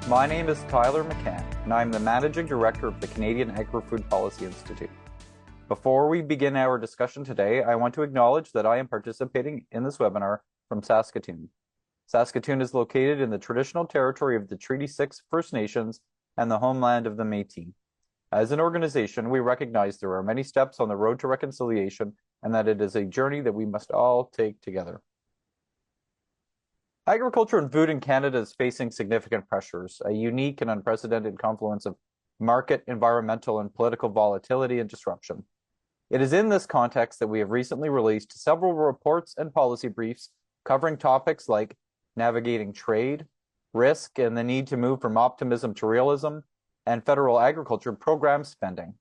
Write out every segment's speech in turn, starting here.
My name is Tyler McCann, and I'm the Managing Director of the Canadian Agri-Food Policy Institute. Before we begin our discussion today, I want to acknowledge that I am participating in this webinar from Saskatoon. Saskatoon is located in the traditional territory of the Treaty 6 First Nations and the homeland of the Métis. As an organization, we recognize there are many steps on the road to reconciliation and that it is a journey that we must all take together. Agriculture and food in Canada is facing significant pressures, a unique and unprecedented confluence of market, environmental, and political volatility and disruption. It is in this context that we have recently released several reports and policy briefs covering topics like navigating trade, risk, and the need to move from optimism to realism, and federal agriculture program spending.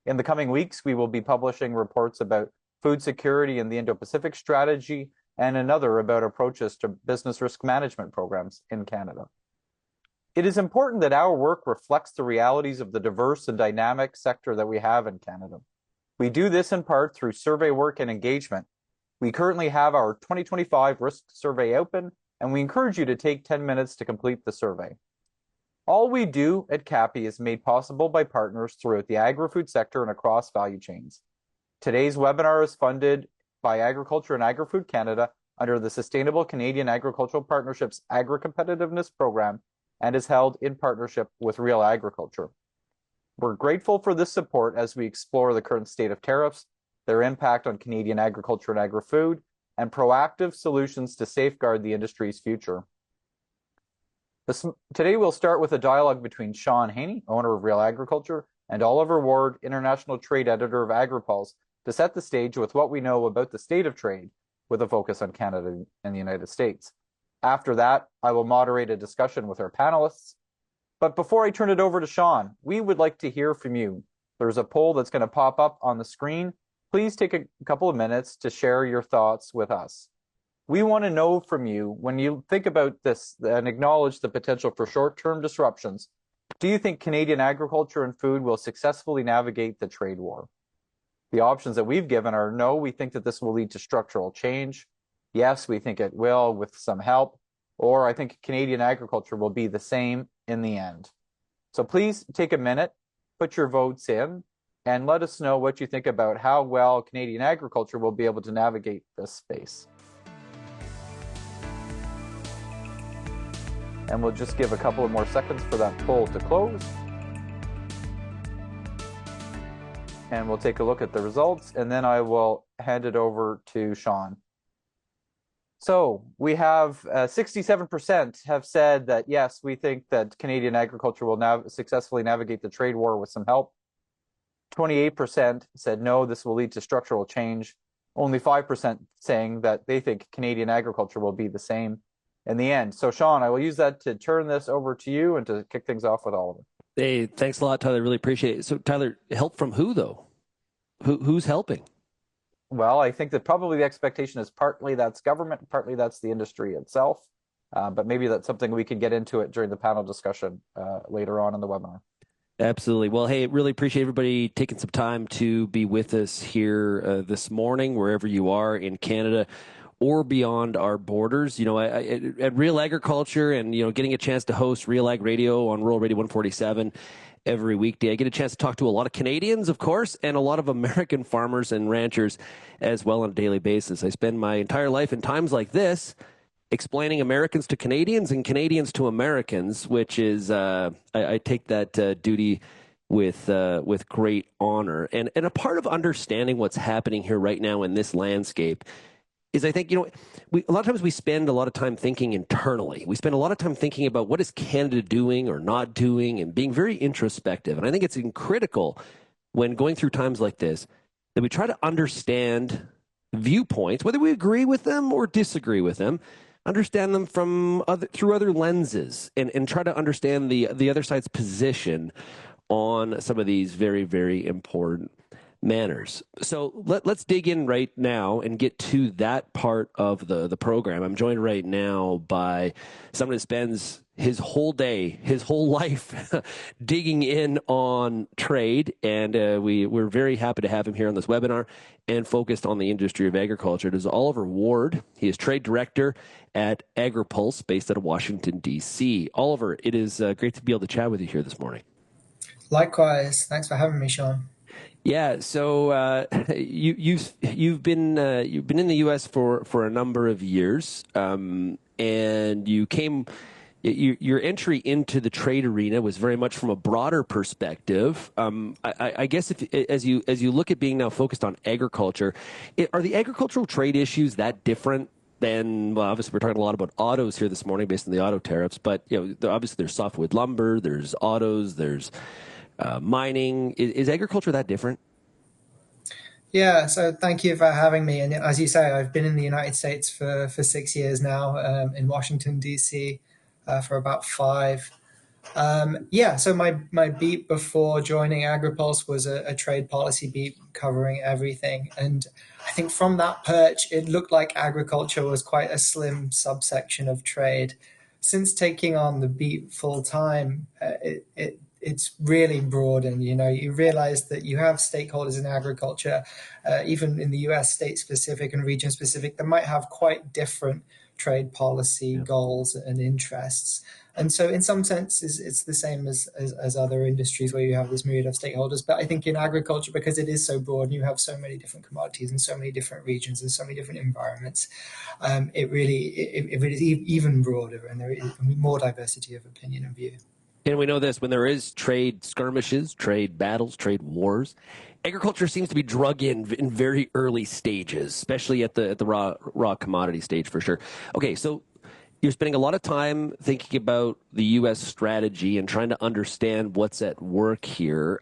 In the coming weeks, we will be publishing reports about food security and the Indo-Pacific strategy, and another about approaches to business risk management programs in Canada. It is important that our work reflects the realities of the diverse and dynamic sector that we have in Canada. We do this in part through survey work and engagement. We currently have our 2025 risk survey open, and we encourage you to take 10 minutes to complete the survey. All we do at CAPI is made possible by partners throughout the agri-food sector and across value chains. Today's webinar is funded by Agriculture and Agri-Food Canada under the Sustainable Canadian Agricultural Partnerships Agri-Competitiveness Program and is held in partnership with RealAgriculture. We're grateful for this support as we explore the current state of tariffs, their impact on Canadian agriculture and agri-food, and proactive solutions to safeguard the industry's future. Today we'll start with a dialogue between Shaun Haney, owner of RealAgriculture, and Oliver Ward, International Trade Editor of Agri-Pulse, to set the stage with what we know about the state of trade, with a focus on Canada and the United States. After that, I will moderate a discussion with our panelists. But before I turn it over to Shaun, we would like to hear from you. There's a poll that's going to pop up on the screen. Please take a couple of minutes to share your thoughts with us. We want to know from you, when you think about this and acknowledge the potential for short-term disruptions, do you think Canadian agriculture and food will successfully navigate the trade war? The options that we've given are no, we think that this will lead to structural change. Yes, we think it will with some help. Or I think Canadian agriculture will be the same in the end. So please take a minute, put your votes in, and let us know what you think about how well Canadian agriculture will be able to navigate this space. And we'll just give a couple of more seconds for that poll to close. And we'll take a look at the results, and then I will hand it over to Shaun. So we have 67% have said that, yes, we think that Canadian agriculture will successfully navigate the trade war with some help. 28% said, no, this will lead to structural change. Only 5% saying that they think Canadian agriculture will be the same in the end. So Shaun, I will use that to turn this over to you and to kick things off with Oliver. Hey, thanks a lot, Tyler. Really appreciate it. So, Tyler, help from who, though? Who's helping? Well, I think that probably the expectation is partly that's government, partly that's the industry itself. But maybe that's something we could get into it during the panel discussion later on in the webinar. Absolutely. Well, hey, really appreciate everybody taking some time to be with us here this morning, wherever you are in Canada or beyond our borders. You know, at RealAgriculture and, you know, getting a chance to host Real Ag Radio on Rural Radio 147 every weekday, I get a chance to talk to a lot of Canadians, of course, and a lot of American farmers and ranchers as well on a daily basis. I spend my entire life in times like this explaining Americans to Canadians and Canadians to Americans, which is, I take that duty with great honor. And a part of understanding what's happening here right now in this landscape is, I think, you know, a lot of times we spend a lot of time thinking internally. We spend a lot of time thinking about what is Canada doing or not doing and being very introspective. And I think it's critical when going through times like this that we try to understand viewpoints, whether we agree with them or disagree with them, understand them through other lenses and try to understand the other side's position on some of these very, very important manners. So let's dig in right now and get to that part of the program. I'm joined right now by someone who spends his whole day, his whole life digging in on trade, and we're very happy to have him here on this webinar and focused on the industry of agriculture. It is Oliver Ward. He is trade director at Agri-Pulse, based out of Washington, D.C. Oliver, it is great to be able to chat with you here this morning. Likewise. Thanks for having me, Shaun. Yeah, so you've been in the U.S. for a number of years, and you came. Your entry into the trade arena was very much from a broader perspective. I guess as you look at being now focused on agriculture, are the agricultural trade issues that different than, well, obviously we're talking a lot about autos here this morning based on the auto tariffs, but obviously there's softwood lumber, there's autos, there's mining. Is agriculture that different? Yeah, so thank you for having me. And as you say, I've been in the United States for 6 years now, in Washington, D.C., for about 5. So my beat before joining Agri-Pulse was a trade policy beat covering everything. And I think from that perch, it looked like agriculture was quite a slim subsection of trade. Since taking on the beat full time, it's really broadened. You realize that you have stakeholders in agriculture, even in the US, state specific and region specific, that might have quite different trade policy goals and interests. And so in some senses, it's the same as other industries where you have this myriad of stakeholders. But I think in agriculture, because it is so broad and you have so many different commodities and so many different regions and so many different environments, it really is even broader, and there is more diversity of opinion and view. And we know this, when there is trade skirmishes, trade battles, trade wars, agriculture seems to be drug in very early stages, especially at the raw commodity stage for sure. Okay, so you're spending a lot of time thinking about the U.S. strategy and trying to understand what's at work here.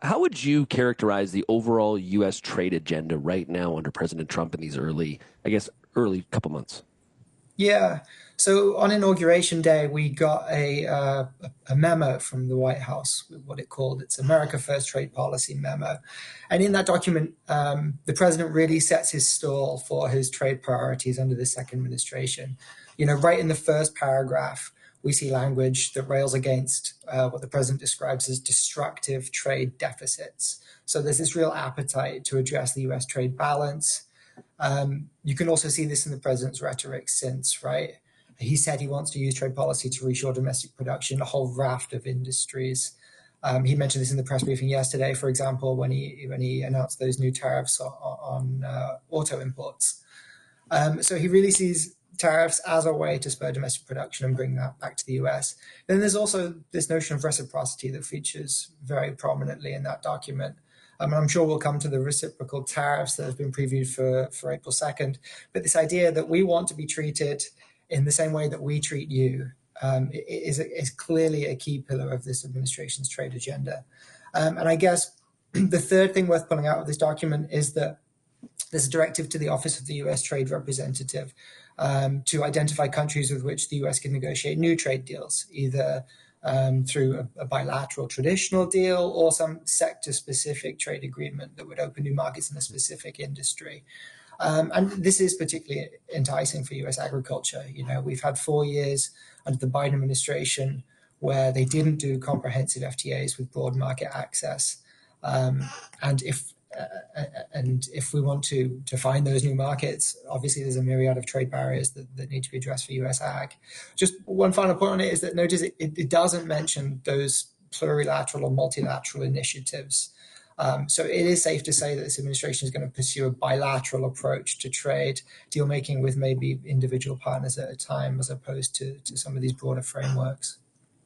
How would you characterize the overall U.S. trade agenda right now under President Trump in these early couple months? Yeah. So on Inauguration Day, we got a memo from the White House, what it called its America First Trade Policy Memo. And in that document, the president really sets his stall for his trade priorities under the second administration. Right in the first paragraph, we see language that rails against what the president describes as destructive trade deficits. So there's this real appetite to address the U.S. trade balance. You can also see this in the president's rhetoric since, right? He said he wants to use trade policy to reshore domestic production, a whole raft of industries. He mentioned this in the press briefing yesterday, for example, when he announced those new tariffs on auto imports. So he really sees tariffs as a way to spur domestic production and bring that back to the US. Then there's also this notion of reciprocity that features very prominently in that document. I'm sure we'll come to the reciprocal tariffs that have been previewed for April 2nd. But this idea that we want to be treated in the same way that we treat you is clearly a key pillar of this administration's trade agenda. And I guess the third thing worth pulling out of this document is that there's a directive to the Office of the U.S. Trade Representative to identify countries with which the U.S. can negotiate new trade deals, either through a bilateral traditional deal or some sector-specific trade agreement that would open new markets in a specific industry. And this is particularly enticing for U.S. agriculture. We've had 4 years under the Biden administration where they didn't do comprehensive FTAs with broad market access. And if we want to find those new markets, obviously there's a myriad of trade barriers that need to be addressed for U.S. ag. Just one final point on it is that notice it doesn't mention those plurilateral or multilateral initiatives. So it is safe to say that this administration is going to pursue a bilateral approach to trade, deal making with maybe individual partners at a time, as opposed to some of these broader frameworks.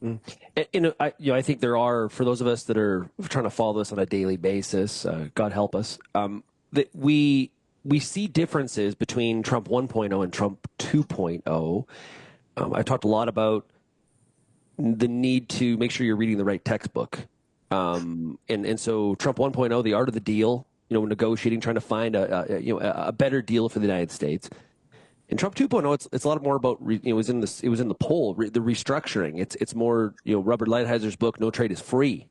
I think there are, for those of us that are trying to follow this on a daily basis, God help us, that we see differences between Trump 1.0 and Trump 2.0. I talked a lot about the need to make sure you're reading the right textbook. And so Trump 1.0, the art of the deal, negotiating, trying to find a better deal for the United States. In Trump 2.0, it's a lot more about it was in the poll, the restructuring. It's more Robert Lighthizer book, No Trade is Free,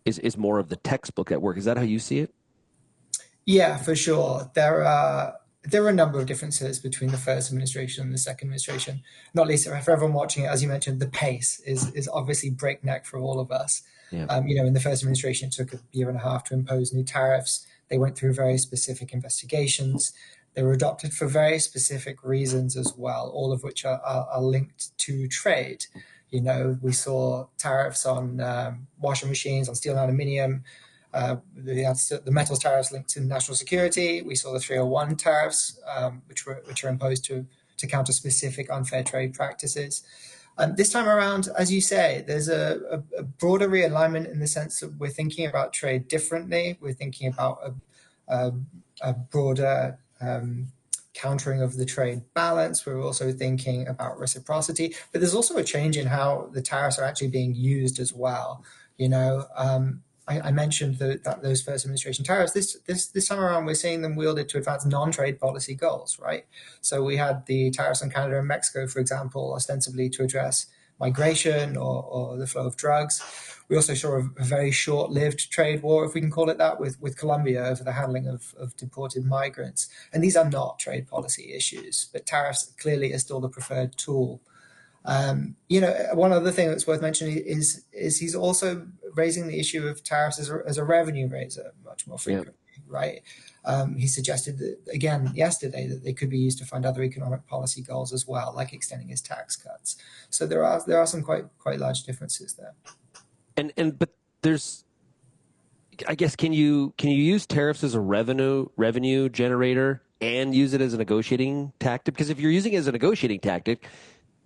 is more of the textbook at work. Is that how you see it? Yeah, for sure. There are a number of differences between the first administration and the second administration. Not least for everyone watching it, as you mentioned, the pace is obviously breakneck for all of us. Yeah. In the first administration, it took a year and a half to impose new tariffs. They went through very specific investigations. They were adopted for very specific reasons as well, all of which are linked to trade. We saw tariffs on washing machines, on steel and aluminium. The metals tariffs linked to national security. We saw the 301 tariffs, which are imposed to counter specific unfair trade practices. This time around, as you say, there's a broader realignment in the sense that we're thinking about trade differently. We're thinking about a broader countering of the trade balance. We're also thinking about reciprocity, but there's also a change in how the tariffs are actually being used as well. I mentioned that those first administration tariffs. This time around, we're seeing them wielded to advance non-trade policy goals, right? So we had the tariffs on Canada and Mexico, for example, ostensibly to address migration or the flow of drugs. We also saw a very short-lived trade war, if we can call it that, with Colombia over the handling of deported migrants. And these are not trade policy issues, but tariffs clearly are still the preferred tool. One other thing that's worth mentioning is he's also raising the issue of tariffs as a revenue raiser much more frequently, right? He suggested that, again, yesterday, that they could be used to fund other economic policy goals as well, like extending his tax cuts. So there are some quite large differences there. But there's, I guess, can you use tariffs as a revenue generator and use it as a negotiating tactic? Because if you're using it as a negotiating tactic,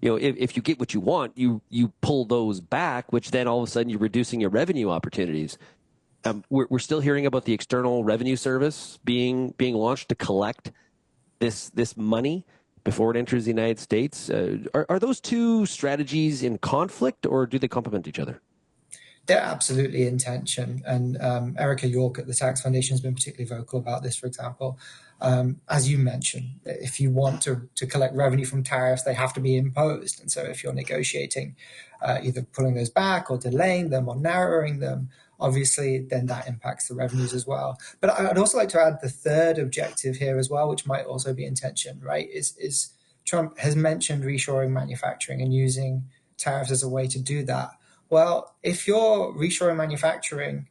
if you get what you want, you pull those back, which then all of a sudden you're reducing your revenue opportunities. We're still hearing about the External Revenue Service being launched to collect this money before it enters the United States. Are those two strategies in conflict, or do they complement each other? They're absolutely in tension. And Erica York at the Tax Foundation has been particularly vocal about this, for example. As you mentioned, if you want to collect revenue from tariffs, they have to be imposed. And so if you're negotiating either pulling those back or delaying them or narrowing them, obviously, then that impacts the revenues as well. But I'd also like to add the third objective here as well, which might also be in tension, right? Is Trump has mentioned reshoring manufacturing and using tariffs as a way to do that. Well, if you're reshoring manufacturing,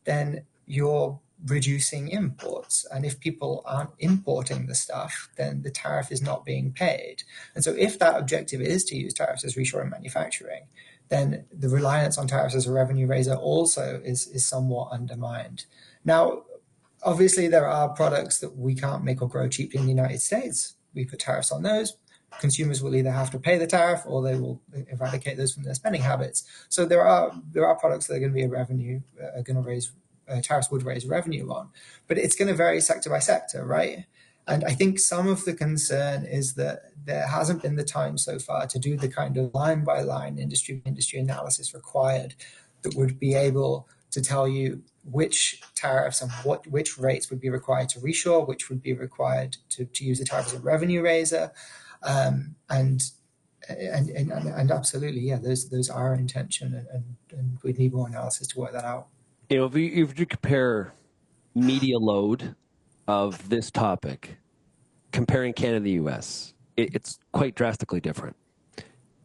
then you're reducing imports. And if people aren't importing the stuff, then the tariff is not being paid. And so if that objective is to use tariffs as reshoring manufacturing, then the reliance on tariffs as a revenue raiser also is somewhat undermined. Now, obviously, there are products that we can't make or grow cheaply in the United States. We put tariffs on those. Consumers will either have to pay the tariff or they will eradicate those from their spending habits. So there are products that are going to be going to raise tariffs would raise revenue on, but it's going to vary sector by sector, right? And I think some of the concern is that there hasn't been the time so far to do the kind of line by line industry analysis required that would be able to tell you which tariffs and which rates would be required to reshore, which would be required to use the tariff as a revenue raiser. And absolutely, yeah, those are in tension, and we need more analysis to work that out. If you compare media load of this topic, comparing Canada and the U.S., it's quite drastically different.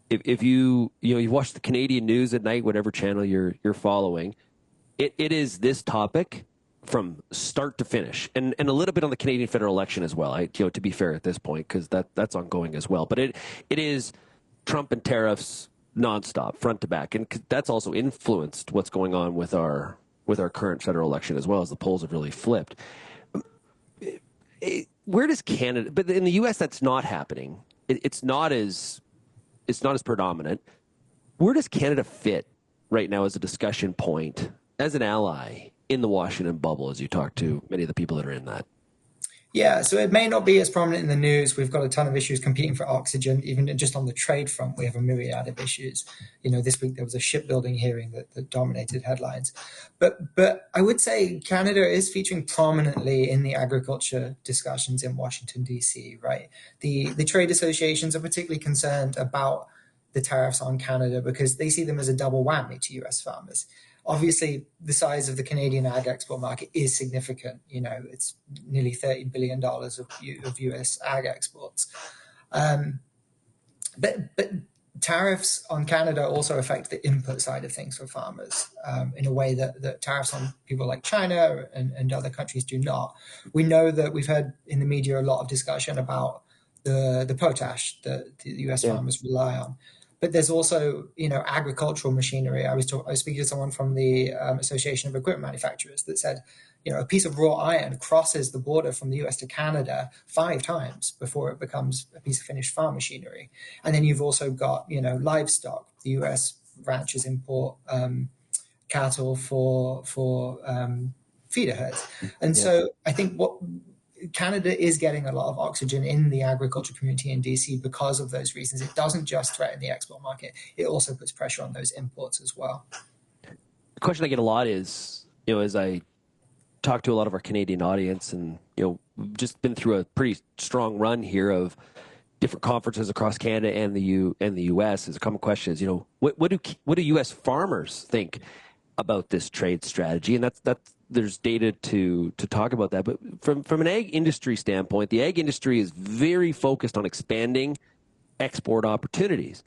If you watch the Canadian news at night, whatever channel you're following, it is this topic from start to finish, and a little bit on the Canadian federal election as well. To be fair at this point, because that's ongoing as well. But it is Trump and tariffs nonstop, front to back, and that's also influenced what's going on with our current federal election as well, as the polls have really flipped. Where does Canada? But in the U.S., that's not happening. It's not as predominant. Where does Canada fit right now as a discussion point, as an ally in the Washington bubble, as you talk to many of the people that are in that? Yeah, so it may not be as prominent in the news. We've got a ton of issues competing for oxygen. Even just on the trade front, we have a myriad of issues. This week there was a shipbuilding hearing that dominated headlines. But I would say Canada is featuring prominently in the agriculture discussions in Washington, D.C., right? The trade associations are particularly concerned about the tariffs on Canada because they see them as a double whammy to U.S. farmers. Obviously, the size of the Canadian ag export market is significant. It's nearly $30 billion of US ag exports. But tariffs on Canada also affect the input side of things for farmers in a way that tariffs on people like China and other countries do not. We know that we've heard in the media a lot of discussion about the potash that the US farmers rely on. But there's also, agricultural machinery. I was speaking to someone from the Association of Equipment Manufacturers that said, a piece of raw iron crosses the border from the US to Canada 5 times before it becomes a piece of finished farm machinery. And then you've also got, livestock. The US ranchers import cattle for feeder herds. And so I think what Canada is getting a lot of oxygen in the agriculture community in DC because of those reasons. It doesn't just threaten the export market. It also puts pressure on those imports as well. The question I get a lot is, as I talk to a lot of our Canadian audience, and we've just been through a pretty strong run here of different conferences across Canada and the U.S. Is a common question is, what do U.S. farmers think about this trade strategy? And that's there's data to talk about that. But from an ag industry standpoint, the ag industry is very focused on expanding export opportunities.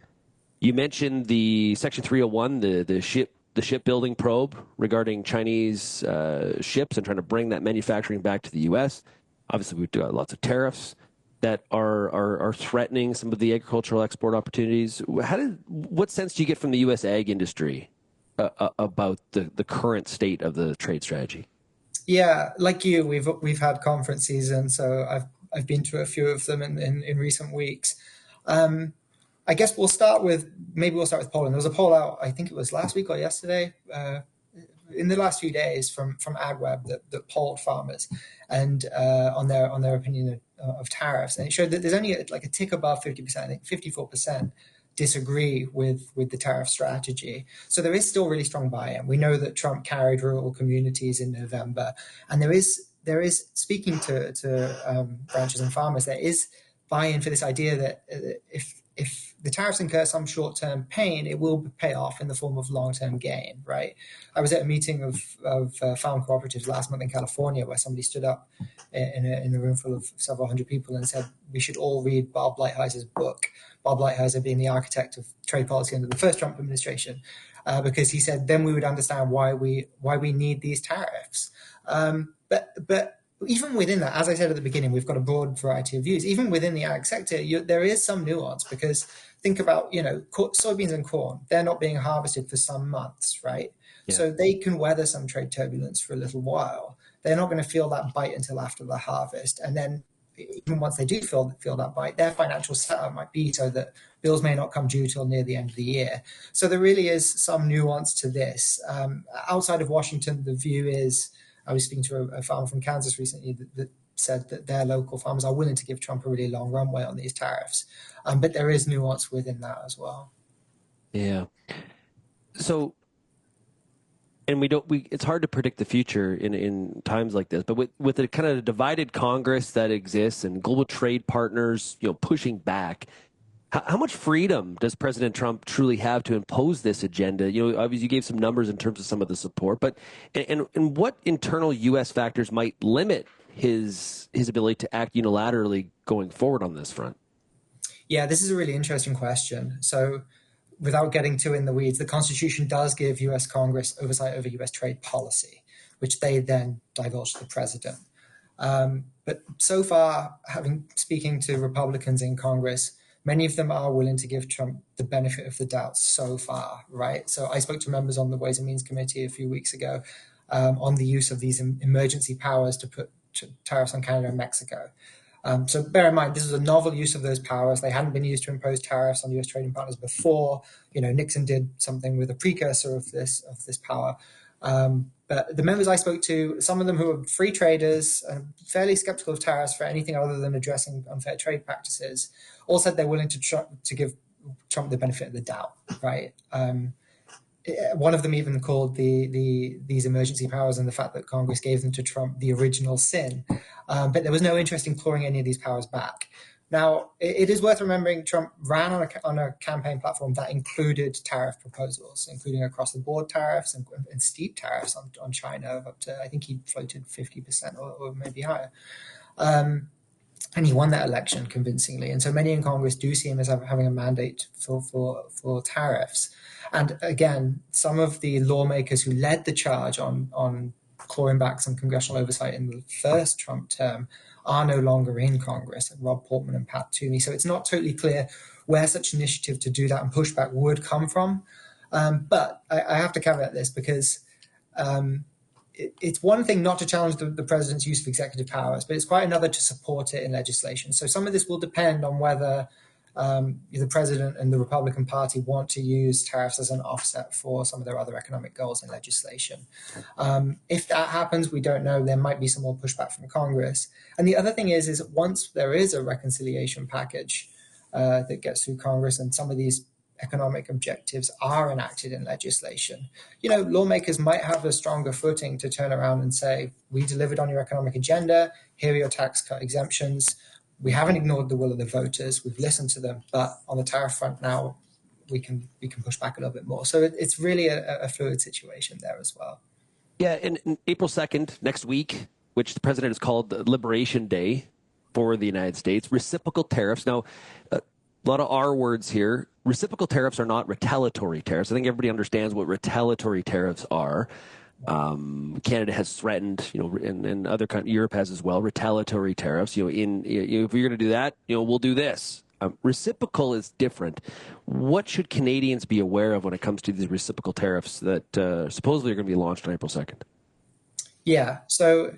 You mentioned the Section 301, the shipbuilding probe regarding Chinese ships and trying to bring that manufacturing back to the U.S. Obviously, we've got lots of tariffs that are threatening some of the agricultural export opportunities. What sense do you get from the U.S. ag industry about the current state of the trade strategy? Yeah, like you, we've had conference season, so I've been to a few of them in recent weeks. I guess we'll start with Poland. There was a poll out, I think it was last week or yesterday, in the last few days from AgWeb that polled farmers and on their opinion of tariffs, and it showed that there's only like a tick above 50%. I think 54% disagree with the tariff strategy. So there is still really strong buy-in. We know that Trump carried rural communities in November, and there is speaking to ranchers and farmers, there is buy-in for this idea that if the tariffs incur some short-term pain, it will pay off in the form of long-term gain, right? I was at a meeting of farm cooperatives last month in California where somebody stood up in a room full of several hundred people and said, we should all read Bob Lighthizer book. Bob Lighthizer being the architect of trade policy under the first Trump administration, because he said, then we would understand why we need these tariffs. But even within that, as I said at the beginning, we've got a broad variety of views. Even within the ag sector, there is some nuance, because think about, soybeans and corn, they're not being harvested for some months, right? Yeah. So they can weather some trade turbulence for a little while. They're not going to feel that bite until after the harvest. And then even once they do feel that bite, their financial setup might be so that bills may not come due till near the end of the year. So there really is some nuance to this. Outside of Washington, the view is, I was speaking to a farmer from Kansas recently that said that their local farmers are willing to give Trump a really long runway on these tariffs. But there is nuance within that as well. Yeah. So, and it's hard to predict the future in times like this, but with the kind of divided Congress that exists and global trade partners, pushing back, how much freedom does President Trump truly have to impose this agenda? Obviously you gave some numbers in terms of some of the support, but and what internal U.S. factors might limit his ability to act unilaterally going forward on this front? Yeah, this is a really interesting question. So without getting too in the weeds, the Constitution does give U.S. Congress oversight over U.S. trade policy, which they then divulge to the president. But so far, speaking to Republicans in Congress, many of them are willing to give Trump the benefit of the doubt so far, right? So I spoke to members on the Ways and Means Committee a few weeks ago on the use of these emergency powers to put tariffs on Canada and Mexico. So bear in mind, this is a novel use of those powers. They hadn't been used to impose tariffs on U.S. trading partners before. Nixon did something with a precursor of this power. But the members I spoke to, some of them who are free traders and fairly skeptical of tariffs for anything other than addressing unfair trade practices, all said they're willing to give Trump the benefit of the doubt, right? One of them even called these emergency powers and the fact that Congress gave them to Trump the original sin. But there was no interest in clawing any of these powers back. Now, it is worth remembering Trump ran on a campaign platform that included tariff proposals, including across-the-board tariffs and steep tariffs on China of up to, I think he floated 50% or maybe higher. And he won that election convincingly. And so many in Congress do see him as having a mandate for tariffs. And again, some of the lawmakers who led the charge on clawing back some congressional oversight in the first Trump term are no longer in Congress, like Rob Portman and Pat Toomey. So it's not totally clear where such initiative to do that and pushback would come from. But I have to caveat this because it's one thing not to challenge the president's use of executive powers, but it's quite another to support it in legislation. So some of this will depend on whether the president and the Republican Party want to use tariffs as an offset for some of their other economic goals in legislation. If that happens, we don't know. There might be some more pushback from Congress. And the other thing is once there is a reconciliation package that gets through Congress and some of these economic objectives are enacted in legislation, lawmakers might have a stronger footing to turn around and say, we delivered on your economic agenda, here are your tax cut exemptions. We haven't ignored the will of the voters, we've listened to them, but on the tariff front now, we can push back a little bit more. So it's really a fluid situation there as well. Yeah, and April 2nd, next week, which the president has called Liberation Day for the United States, reciprocal tariffs. Now, a lot of R words here. Reciprocal tariffs are not retaliatory tariffs. I think everybody understands what retaliatory tariffs are. Canada has threatened, and other countries, Europe has as well, retaliatory tariffs. If you're going to do that, we'll do this. Reciprocal is different. What should Canadians be aware of when it comes to these reciprocal tariffs that supposedly are going to be launched on April 2nd? Yeah, so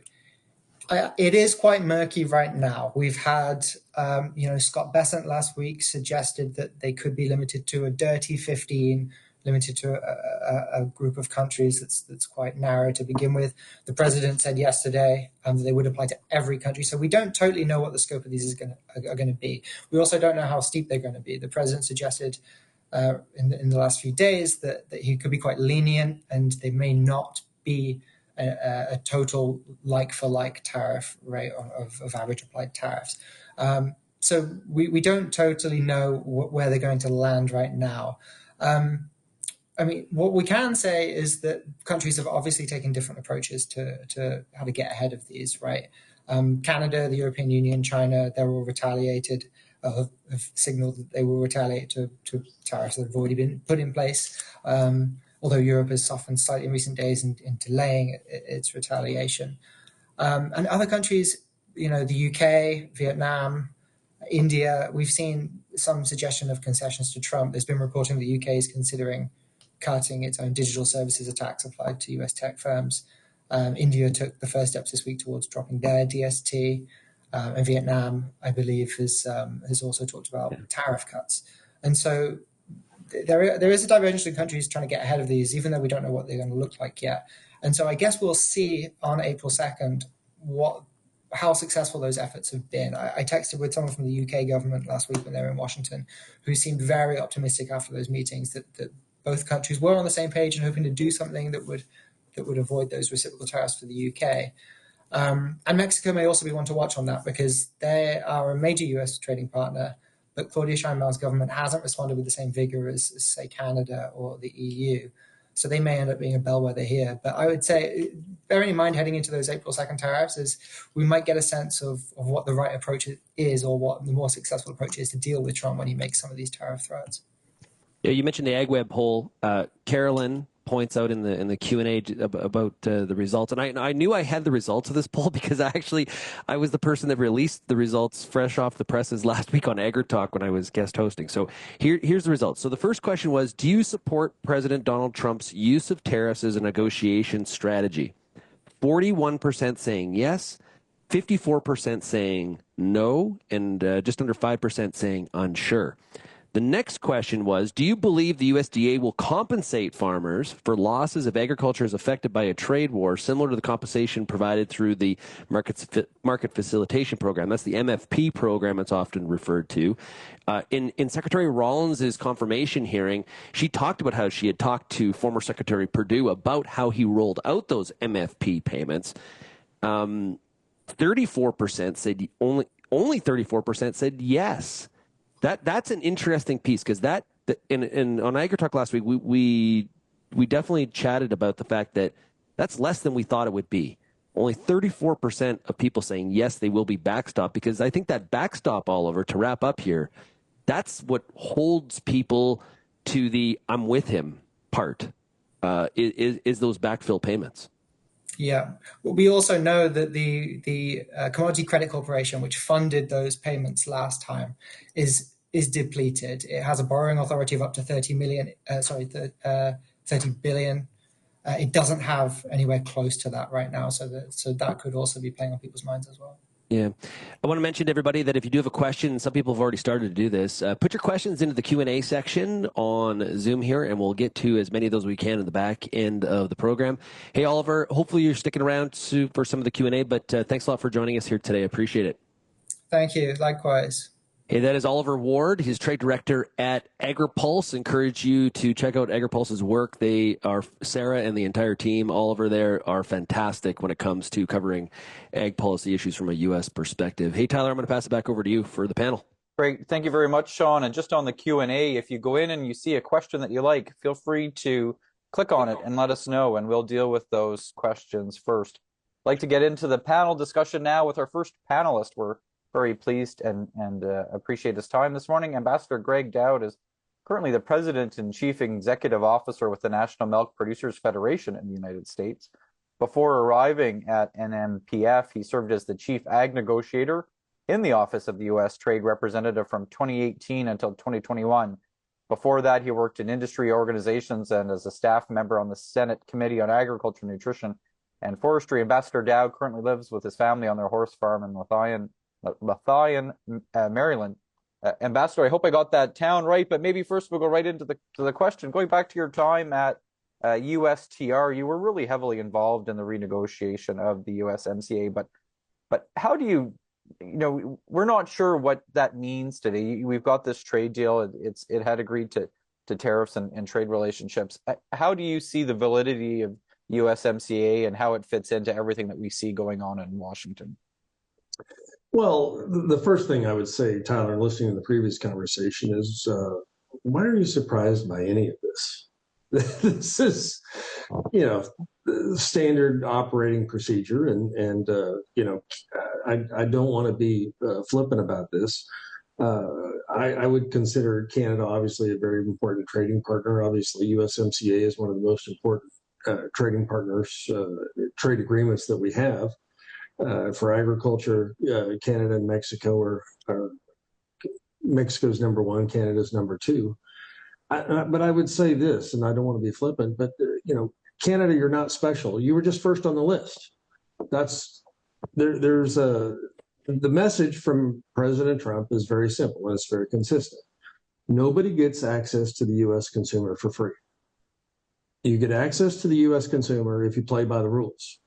it is quite murky right now. We've had, Scott Bessent last week suggested that they could be limited to a dirty 15, limited to a group of countries that's quite narrow to begin with. The president said yesterday that they would apply to every country. So we don't totally know what the scope of these are going to be. We also don't know how steep they're going to be. The president suggested in the last few days that he could be quite lenient and they may not be a total like-for-like tariff rate of average applied tariffs. So we don't totally know where they're going to land right now. What we can say is that countries have obviously taken different approaches to how to get ahead of these, right? Canada, the European Union, China, they're all retaliated, have signaled that they will retaliate to tariffs that have already been put in place. Although Europe has softened slightly in recent days in delaying its retaliation. And other countries, the UK, Vietnam, India, we've seen some suggestion of concessions to Trump. There's been reporting the UK is considering cutting its own digital services tax applied to US tech firms. India took the first steps this week towards dropping their DST. And Vietnam, I believe, has also talked about tariff cuts. And so there is a divergence in countries trying to get ahead of these, even though we don't know what they're going to look like yet. And so I guess we'll see on April 2nd how successful those efforts have been. I texted with someone from the UK government last week when they were in Washington, who seemed very optimistic after those meetings that both countries were on the same page and hoping to do something that would avoid those reciprocal tariffs for the UK. And Mexico may also be one to watch on that because they are a major US trading partner, but Claudia Sheinbaum's government hasn't responded with the same vigor as say, Canada or the EU. So they may end up being a bellwether here. But I would say, bearing in mind heading into those April 2nd tariffs, is we might get a sense of what the right approach is or what the more successful approach is to deal with Trump when he makes some of these tariff threats. Yeah, you mentioned the AgWeb poll. Carolyn points out in the Q&A about the results, and I knew I had the results of this poll because I was the person that released the results fresh off the presses last week on AgriTalk when I was guest hosting. So here's the results. So the first question was, do you support President Donald Trump's use of tariffs as a negotiation strategy? 41% saying yes, 54% saying no, and just under 5% saying unsure. The next question was, do you believe the USDA will compensate farmers for losses if agriculture is affected by a trade war, similar to the compensation provided through the Market Facilitation Program? That's the MFP program it's often referred to. In Secretary Rollins' confirmation hearing, she talked about how she had talked to former Secretary Perdue about how he rolled out those MFP payments. 34% said only 34% said yes. That's an interesting piece, because on AgriTalk last week, we definitely chatted about the fact that that's less than we thought it would be. Only 34% of people saying yes, they will be backstop, because I think that backstop, Oliver, to wrap up here, that's what holds people to the "I'm with him" part. Is those backfill payments. Yeah. Well, we also know that the Commodity Credit Corporation, which funded those payments last time, is depleted. It has a borrowing authority of up to 30 billion. It doesn't have anywhere close to that right now, so that could also be playing on people's minds as well. Yeah. I want to mention to everybody that if you do have a question, some people have already started to do this, put your questions into the Q&A section on Zoom here, and we'll get to as many of those we can in the back end of the program. Hey, Oliver, hopefully you're sticking around for some of the Q&A, but thanks a lot for joining us here today. I appreciate it. Thank you. Likewise. Hey, that is Oliver Ward. He's trade director at Agri-Pulse. Encourage you to check out Agri-Pulse's work. They are, Sarah and the entire team, Oliver there, are fantastic when it comes to covering ag policy issues from a U.S. perspective. Hey, Tyler, I'm going to pass it back over to you for the panel. Great. Thank you very much, Shaun. And just on the Q&A, if you go in and you see a question that you like, feel free to click on it and let us know, and we'll deal with those questions first. I'd like to get into the panel discussion now with our first panelist. We're very pleased and appreciate his time this morning. Ambassador Gregg Doud is currently the President and Chief Executive Officer with the National Milk Producers Federation in the United States. Before arriving at NMPF, he served as the Chief Ag Negotiator in the Office of the U.S. Trade Representative from 2018 until 2021. Before that, he worked in industry organizations and as a staff member on the Senate Committee on Agriculture, Nutrition, and Forestry. Ambassador Doud currently lives with his family on their horse farm in Lothian, Maryland. Ambassador, I hope I got that town right, but maybe first we'll go right into the question. Going back to your time at USTR, you were really heavily involved in the renegotiation of the USMCA, but how do you we're not sure what that means today. We've got this trade deal. It had agreed to tariffs and trade relationships. How do you see the validity of USMCA and how it fits into everything that we see going on in Washington? Well, the first thing I would say, Tyler, listening to the previous conversation is, why are you surprised by any of this? This is, standard operating procedure, and I don't want to be flippant about this. I would consider Canada obviously a very important trading partner. Obviously, USMCA is one of the most important trading partners, trade agreements that we have. For agriculture, Canada and Mexico are Mexico's number one, Canada's number two. But I would say this, and I don't want to be flippant, but Canada, you're not special. You were just first on the list. There's the message from President Trump is very simple and it's very consistent. Nobody gets access to the U.S. consumer for free. You get access to the U.S. consumer if you play by the rules.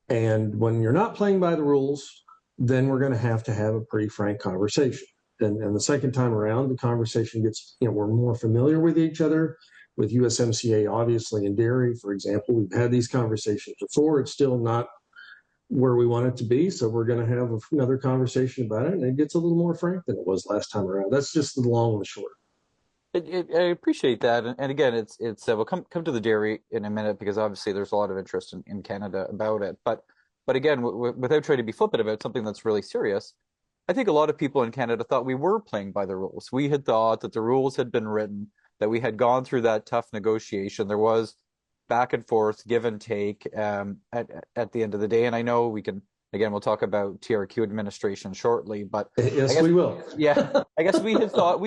And when you're not playing by the rules, then we're going to have a pretty frank conversation. And the second time around, the conversation gets, we're more familiar with each other. With USMCA, obviously, in dairy, for example, we've had these conversations before. It's still not where we want it to be. So we're going to have another conversation about it. And it gets a little more frank than it was last time around. That's just the long and the short. I appreciate that, and again, it's we'll come to the dairy in a minute because obviously there's a lot of interest in Canada about it. But again, without trying to be flippant about something that's really serious, I think a lot of people in Canada thought we were playing by the rules. We had thought that the rules had been written, that we had gone through that tough negotiation. There was back and forth, give and take at the end of the day. And I know we can. Again, we'll talk about TRQ administration shortly, but yes, we will. Yeah, I guess we had thought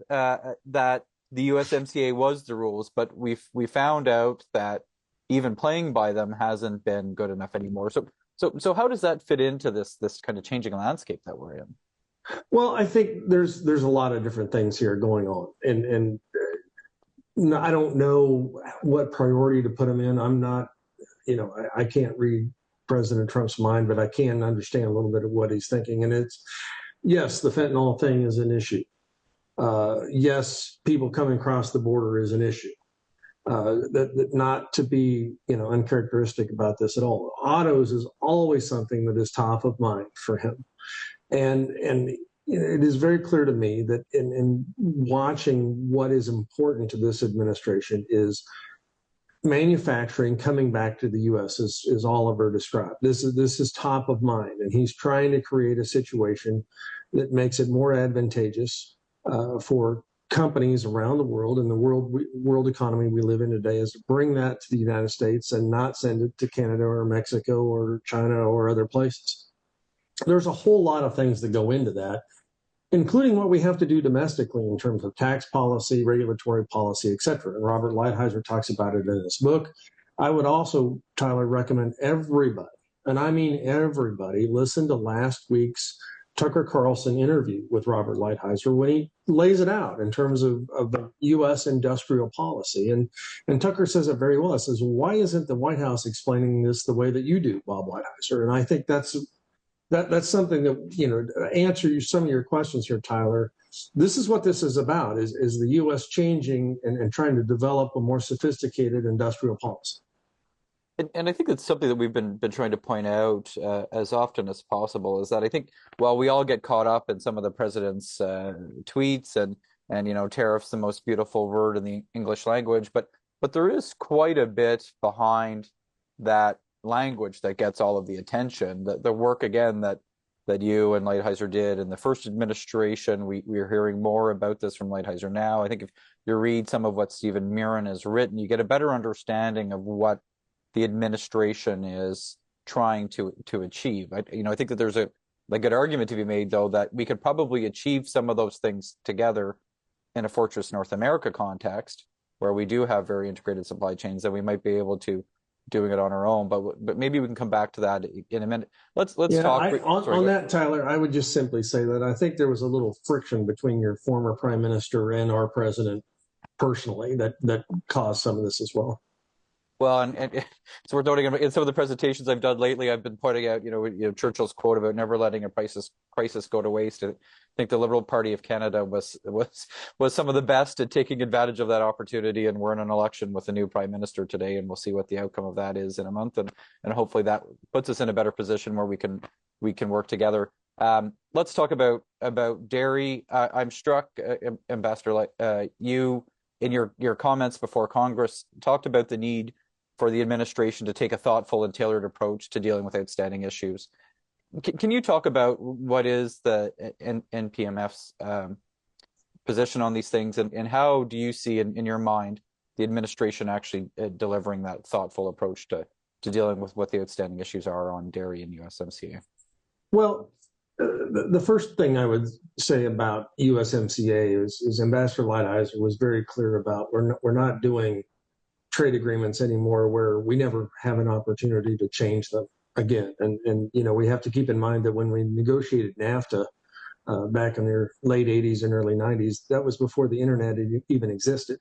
that the USMCA was the rules, but we found out that even playing by them hasn't been good enough anymore. So how does that fit into this kind of changing landscape that we're in? Well, I think there's a lot of different things here going on, and I don't know what priority to put them in. I'm not, I can't read President Trump's mind, but I can understand a little bit of what he's thinking. And yes, the fentanyl thing is an issue. Yes, people coming across the border is an issue. That not to be, uncharacteristic about this at all. Autos is always something that is top of mind for him. And it is very clear to me that in watching what is important to this administration is manufacturing coming back to the U.S. as Oliver described. This is top of mind, and he's trying to create a situation that makes it more advantageous for companies around the world and the world economy we live in today is to bring that to the United States and not send it to Canada or Mexico or China or other places. There's a whole lot of things that go into that, including what we have to do domestically in terms of tax policy, regulatory policy, et cetera. And Robert Lighthizer talks about it in his book. I would also, Tyler, recommend everybody, and I mean everybody, listen to last week's Tucker Carlson interview with Robert Lighthizer when he lays it out in terms of the U.S. industrial policy. And Tucker says it very well. He says, why isn't the White House explaining this the way that you do, Bob Lighthizer? And I think that's something that, you know, answer some of your questions here, Tyler. This is what this is about, is the U.S. changing and trying to develop a more sophisticated industrial policy. And I think it's something that we've been trying to point out as often as possible, is that I think while we all get caught up in some of the president's tweets and you know, tariffs the most beautiful word in the English language, but there is quite a bit behind that language that gets all of the attention. The work again that you and Lighthizer did in the first administration, we're hearing more about this from Lighthizer now. I think if you read some of what Stephen Mirren has written, you get a better understanding of what the administration is trying to achieve. I think that there's a good argument to be made, though, that we could probably achieve some of those things together in a Fortress North America context, where we do have very integrated supply chains, that we might be able to doing it on our own. But maybe we can come back to that in a minute. Let's talk on that, Tyler. I would just simply say that I think there was a little friction between your former prime minister and our president personally that caused some of this as well. Well, and it's worth noting in some of the presentations I've done lately, I've been pointing out, you know, Churchill's quote about never letting a crisis go to waste. I think the Liberal Party of Canada was some of the best at taking advantage of that opportunity, and we're in an election with a new prime minister today, and we'll see what the outcome of that is in a month, and hopefully that puts us in a better position where we can work together. Let's talk about dairy. I'm struck, Ambassador, you in your comments before Congress talked about the need for the administration to take a thoughtful and tailored approach to dealing with outstanding issues. Can you talk about what is the NPMF's position on these things, and how do you see in your mind the administration actually delivering that thoughtful approach to dealing with what the outstanding issues are on dairy and USMCA? Well, the first thing I would say about USMCA is Ambassador Lighthizer was very clear about we're not doing trade agreements anymore where we never have an opportunity to change them again. And you know, we have to keep in mind that when we negotiated NAFTA back in the late 80s and early 90s, that was before the internet even existed.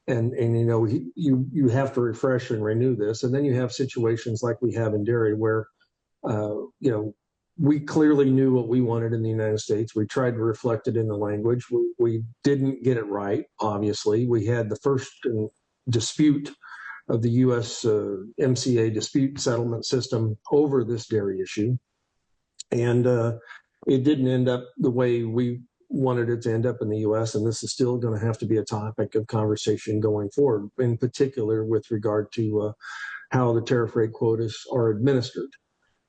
And you know, you have to refresh and renew this. And then you have situations like we have in dairy where, you know, we clearly knew what we wanted in the United States. We tried to reflect it in the language. We didn't get it right, obviously. We had the first dispute of the U.S. MCA dispute settlement system over this dairy issue. And it didn't end up the way we wanted it to end up in the U.S., and this is still going to have to be a topic of conversation going forward, in particular with regard to how the tariff rate quotas are administered.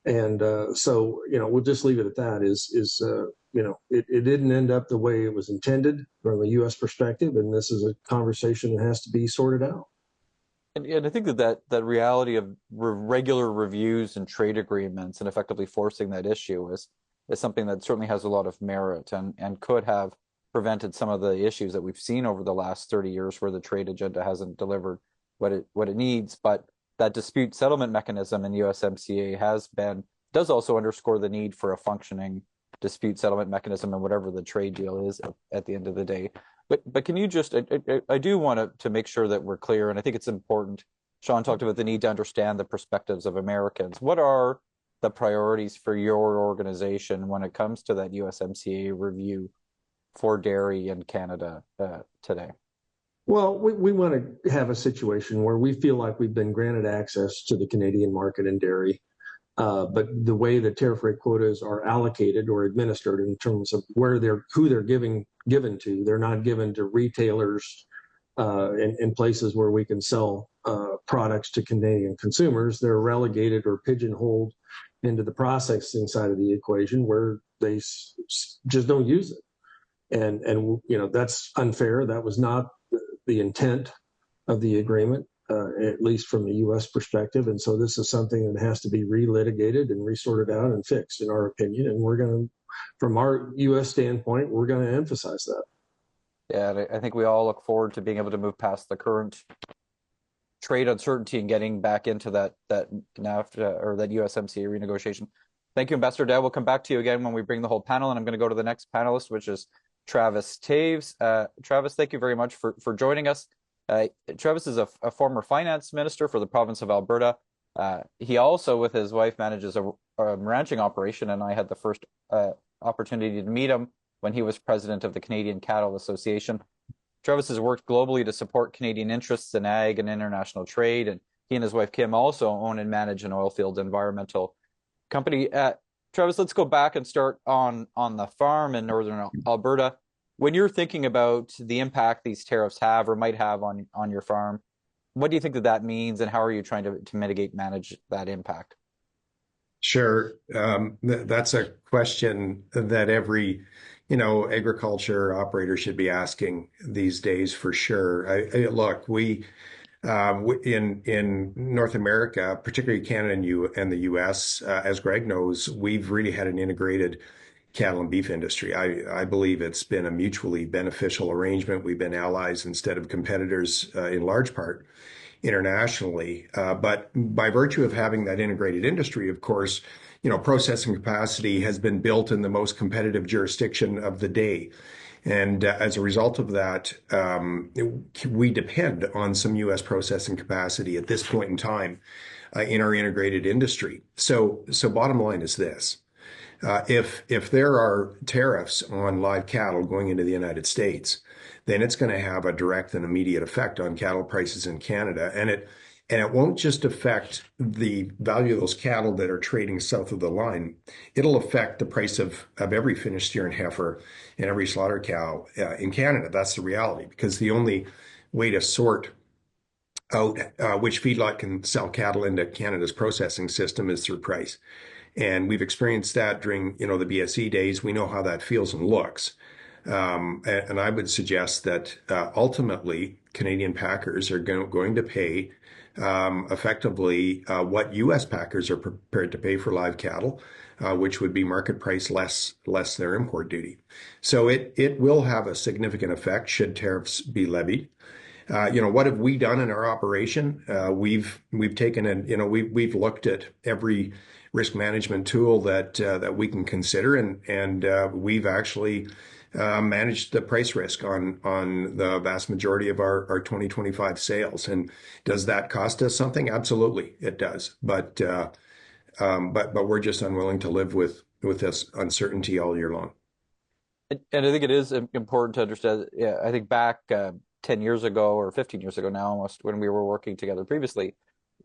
And so, you know, we'll just leave it at that. You know, it didn't end up the way it was intended from a U.S. perspective, and this is a conversation that has to be sorted out. And I think that reality of regular reviews and trade agreements and effectively forcing that issue is something that certainly has a lot of merit and could have prevented some of the issues that we've seen over the last 30 years where the trade agenda hasn't delivered what it needs. But that dispute settlement mechanism in USMCA does also underscore the need for a functioning dispute settlement mechanism and whatever the trade deal is at the end of the day. But can you just, I do want to make sure that we're clear, and I think it's important. Shaun talked about the need to understand the perspectives of Americans. What are the priorities for your organization when it comes to that USMCA review for dairy in Canada today? Well, we want to have a situation where we feel like we've been granted access to the Canadian market in dairy. But the way the tariff rate quotas are allocated or administered in terms of who they're given to, they're not given to retailers in places where we can sell products to Canadian consumers. They're relegated or pigeonholed into the processing side of the equation where they just don't use it. And that's unfair. That was not the intent of the agreement, at least from the U.S. perspective. And so this is something that has to be relitigated and resorted out and fixed, in our opinion. And we're going to, from our U.S. standpoint, we're going to emphasize that. Yeah, I think we all look forward to being able to move past the current trade uncertainty and getting back into that NAFTA or that USMCA renegotiation. Thank you, Ambassador Doud. We'll come back to you again when we bring the whole panel, and I'm going to go to the next panelist, which is Travis Taves. Travis, thank you very much for joining us. Travis is a former finance minister for the province of Alberta. He also, with his wife, manages a ranching operation, and I had the first opportunity to meet him when he was president of the Canadian Cattle Association. Travis has worked globally to support Canadian interests in ag and international trade, and he and his wife Kim also own and manage an oilfield environmental company. Travis, let's go back and start on the farm in northern Alberta. When you're thinking about the impact these tariffs have or might have on your farm, what do you think that means, and how are you trying to mitigate, manage that impact? Sure. That's a question that every agriculture operator should be asking these days for sure. Look, we in North America, particularly Canada and the U.S., as Gregg knows, we've really had an integrated cattle and beef industry. I believe it's been a mutually beneficial arrangement. We've been allies instead of competitors in large part internationally. But by virtue of having that integrated industry, of course, processing capacity has been built in the most competitive jurisdiction of the day. And as a result of that, we depend on some U.S. processing capacity at this point in time in our integrated industry. So bottom line is this. If there are tariffs on live cattle going into the United States, then it's going to have a direct and immediate effect on cattle prices in Canada. And it won't just affect the value of those cattle that are trading south of the line. It'll affect the price of every finished steer and heifer and every slaughter cow in Canada. That's the reality, because the only way to sort out which feedlot can sell cattle into Canada's processing system is through price. And we've experienced that during, the BSE days. We know how that feels and looks. And I would suggest that ultimately Canadian packers are going to pay effectively what U.S. packers are prepared to pay for live cattle, which would be market price less their import duty. So it will have a significant effect should tariffs be levied. What have we done in our operation? We've taken and we've looked at every risk management tool that we can consider, and we've actually managed the price risk on the vast majority of our 2025 sales. And does that cost us something? Absolutely, it does. But we're just unwilling to live with this uncertainty all year long. And I think it is important to understand. Yeah, I think back 10 years ago or 15 years ago now, almost, when we were working together previously,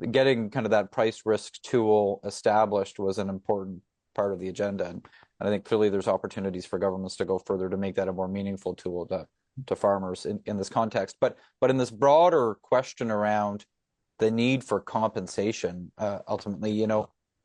getting kind of that price risk tool established was an important part of the agenda. And I think clearly there's opportunities for governments to go further to make that a more meaningful tool to farmers in this context. But in this broader question around the need for compensation, ultimately,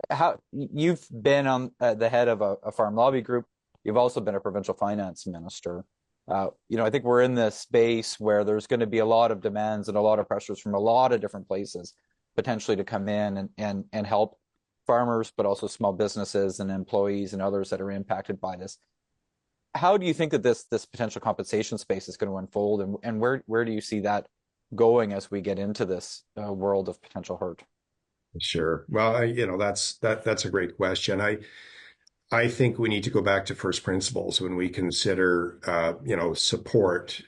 how you've been on the head of a farm lobby group. You've also been a provincial finance minister. I think we're in this space where there's going to be a lot of demands and a lot of pressures from a lot of different places potentially to come in and help farmers, but also small businesses and employees and others that are impacted by this. How do you think that this potential compensation space is going to unfold, and where do you see that going as we get into this world of potential hurt? Sure. Well, that's a great question. I think we need to go back to first principles when we consider, support,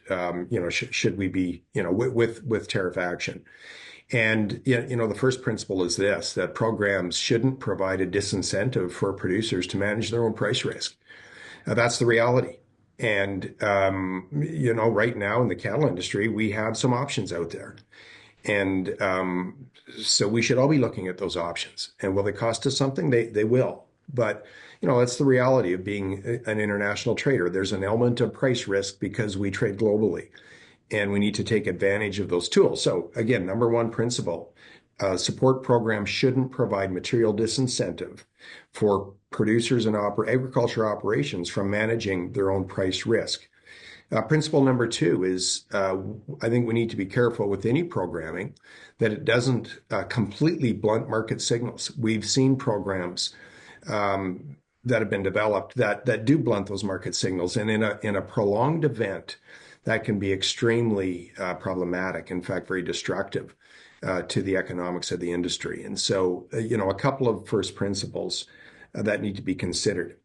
should we be, with tariff action. And, the first principle is this, that programs shouldn't provide a disincentive for producers to manage their own price risk. That's the reality. And, right now in the cattle industry, we have some options out there. And so we should all be looking at those options. And will they cost us something? They will. But that's the reality of being an international trader. There's an element of price risk because we trade globally, and we need to take advantage of those tools. So again, number one principle, support programs shouldn't provide material disincentive for producers and agriculture operations from managing their own price risk. Principle number two is I think we need to be careful with any programming that it doesn't completely blunt market signals. We've seen programs that have been developed that do blunt those market signals, and in a prolonged event, that can be extremely problematic. In fact, very destructive to the economics of the industry. And so, a couple of first principles that need to be considered.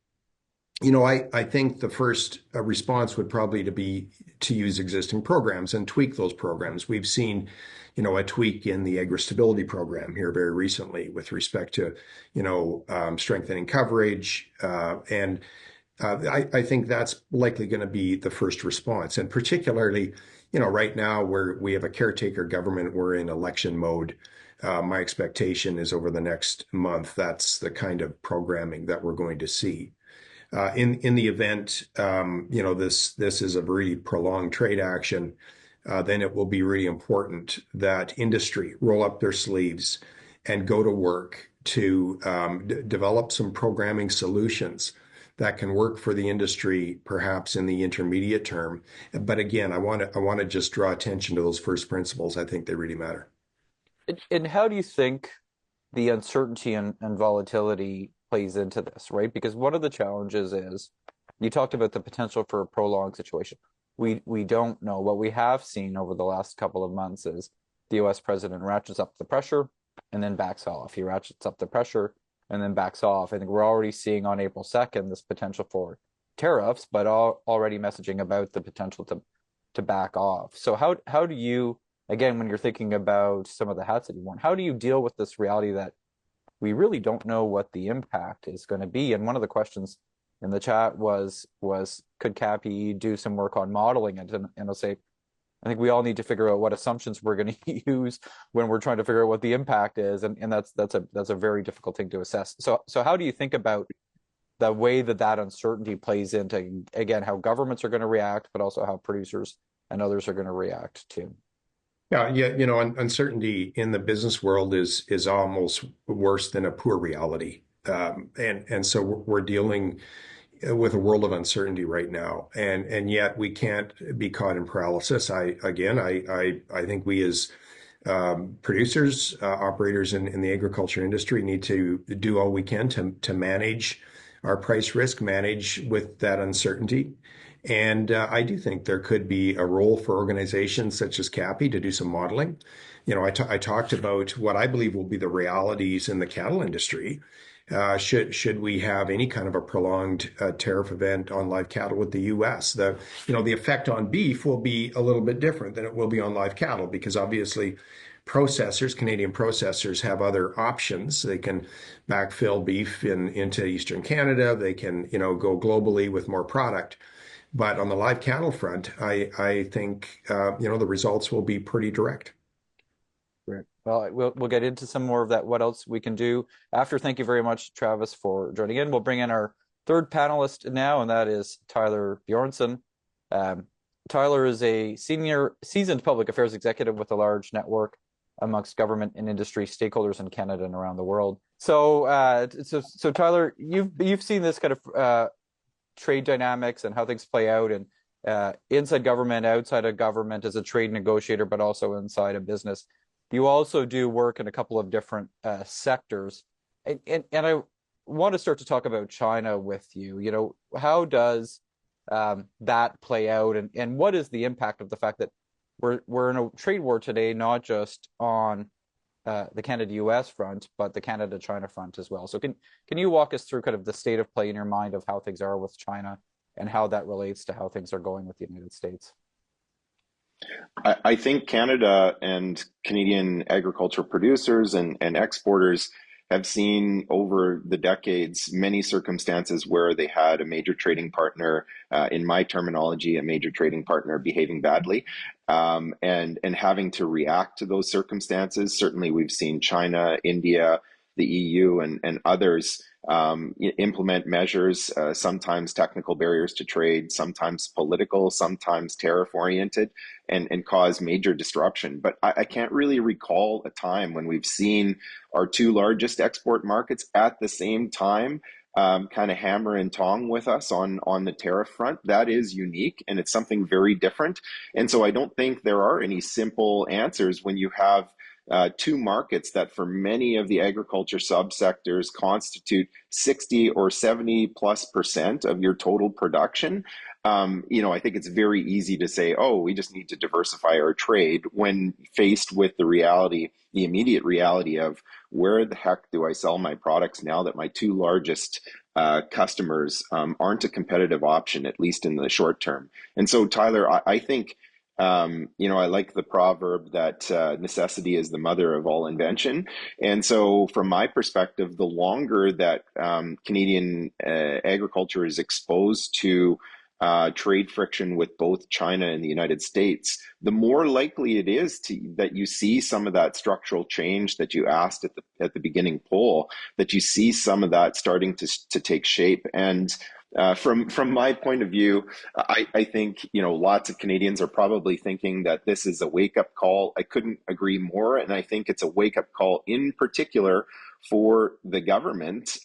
I think the first response would probably be to use existing programs and tweak those programs. We've seen, a tweak in the agri-stability program here very recently with respect to, strengthening coverage. And I think that's likely going to be the first response. And particularly, right now where we have a caretaker government, we're in election mode. My expectation is over the next month, that's the kind of programming that we're going to see. In the event, this is a really prolonged trade action, then it will be really important that industry roll up their sleeves and go to work to develop some programming solutions that can work for the industry, perhaps in the intermediate term. But again, I want to just draw attention to those first principles. I think they really matter. And how do you think the uncertainty and volatility plays into this, right? Because one of the challenges is you talked about the potential for a prolonged situation. We don't know. What we have seen over the last couple of months is the U.S. president ratchets up the pressure and then backs off. He ratchets up the pressure and then backs off. I think we're already seeing on April 2nd this potential for tariffs, but already messaging about the potential to back off. So how do you, again, when you're thinking about some of the hats that you want, how do you deal with this reality that we really don't know what the impact is going to be? And one of the questions in the chat was could CAPI do some work on modeling it? And I'll say, I think we all need to figure out what assumptions we're going to use when we're trying to figure out what the impact is, and that's a very difficult thing to assess. So how do you think about the way that uncertainty plays into, again, how governments are going to react, but also how producers and others are going to react too? Yeah, uncertainty in the business world is almost worse than a poor reality, and so we're dealing with a world of uncertainty right now, and yet we can't be caught in paralysis. I think we as producers, operators in the agriculture industry need to do all we can to manage our price risk, manage with that uncertainty. And I do think there could be a role for organizations such as CAPI to do some modeling. I talked about what I believe will be the realities in the cattle industry. Should we have any kind of a prolonged tariff event on live cattle with the U.S., the effect on beef will be a little bit different than it will be on live cattle, because obviously Canadian processors have other options. They can backfill beef into Eastern Canada. They can, go globally with more product. But on the live cattle front, I think the results will be pretty direct. Great. Well, we'll get into some more of that, what else we can do after. Thank you very much, Travis, for joining in. We'll bring in our third panelist now, and that is Tyler Bjornson. Tyler is a seasoned public affairs executive with a large network amongst government and industry stakeholders in Canada and around the world. So Tyler, you've seen this kind of trade dynamics and how things play out, and inside government, outside of government, as a trade negotiator, but also inside a business. You also do work in a couple of different sectors, and I want to start to talk about China with you. How does that play out, and what is the impact of the fact that we're in a trade war today, not just on the Canada-U.S. front, but the Canada-China front as well. So can you walk us through kind of the state of play in your mind of how things are with China and how that relates to how things are going with the United States? I think Canada and Canadian agriculture producers and exporters have seen over the decades many circumstances where they had a major trading partner, in my terminology, a major trading partner behaving badly, and having to react to those circumstances. Certainly, we've seen China, India, the EU, and others implement measures, sometimes technical barriers to trade, sometimes political, sometimes tariff oriented, and cause major disruption. But I can't really recall a time when we've seen our two largest export markets at the same time kind of hammer and tong with us on the tariff front. That is unique, and it's something very different. And so I don't think there are any simple answers when you have two markets that for many of the agriculture subsectors constitute 60 or 70+% of your total production. I think it's very easy to say, oh, we just need to diversify our trade when faced with the reality, the immediate reality of where the heck do I sell my products now that my two largest customers aren't a competitive option, at least in the short term. And so, Tyler, I think I like the proverb that necessity is the mother of all invention. And so from my perspective, the longer that Canadian agriculture is exposed to trade friction with both China and the United States, the more likely it is that you see some of that structural change that you asked at the beginning poll, that you see some of that starting to take shape. And from my point of view, I think lots of Canadians are probably thinking that this is a wake-up call. I couldn't agree more, and I think it's a wake-up call in particular for the government,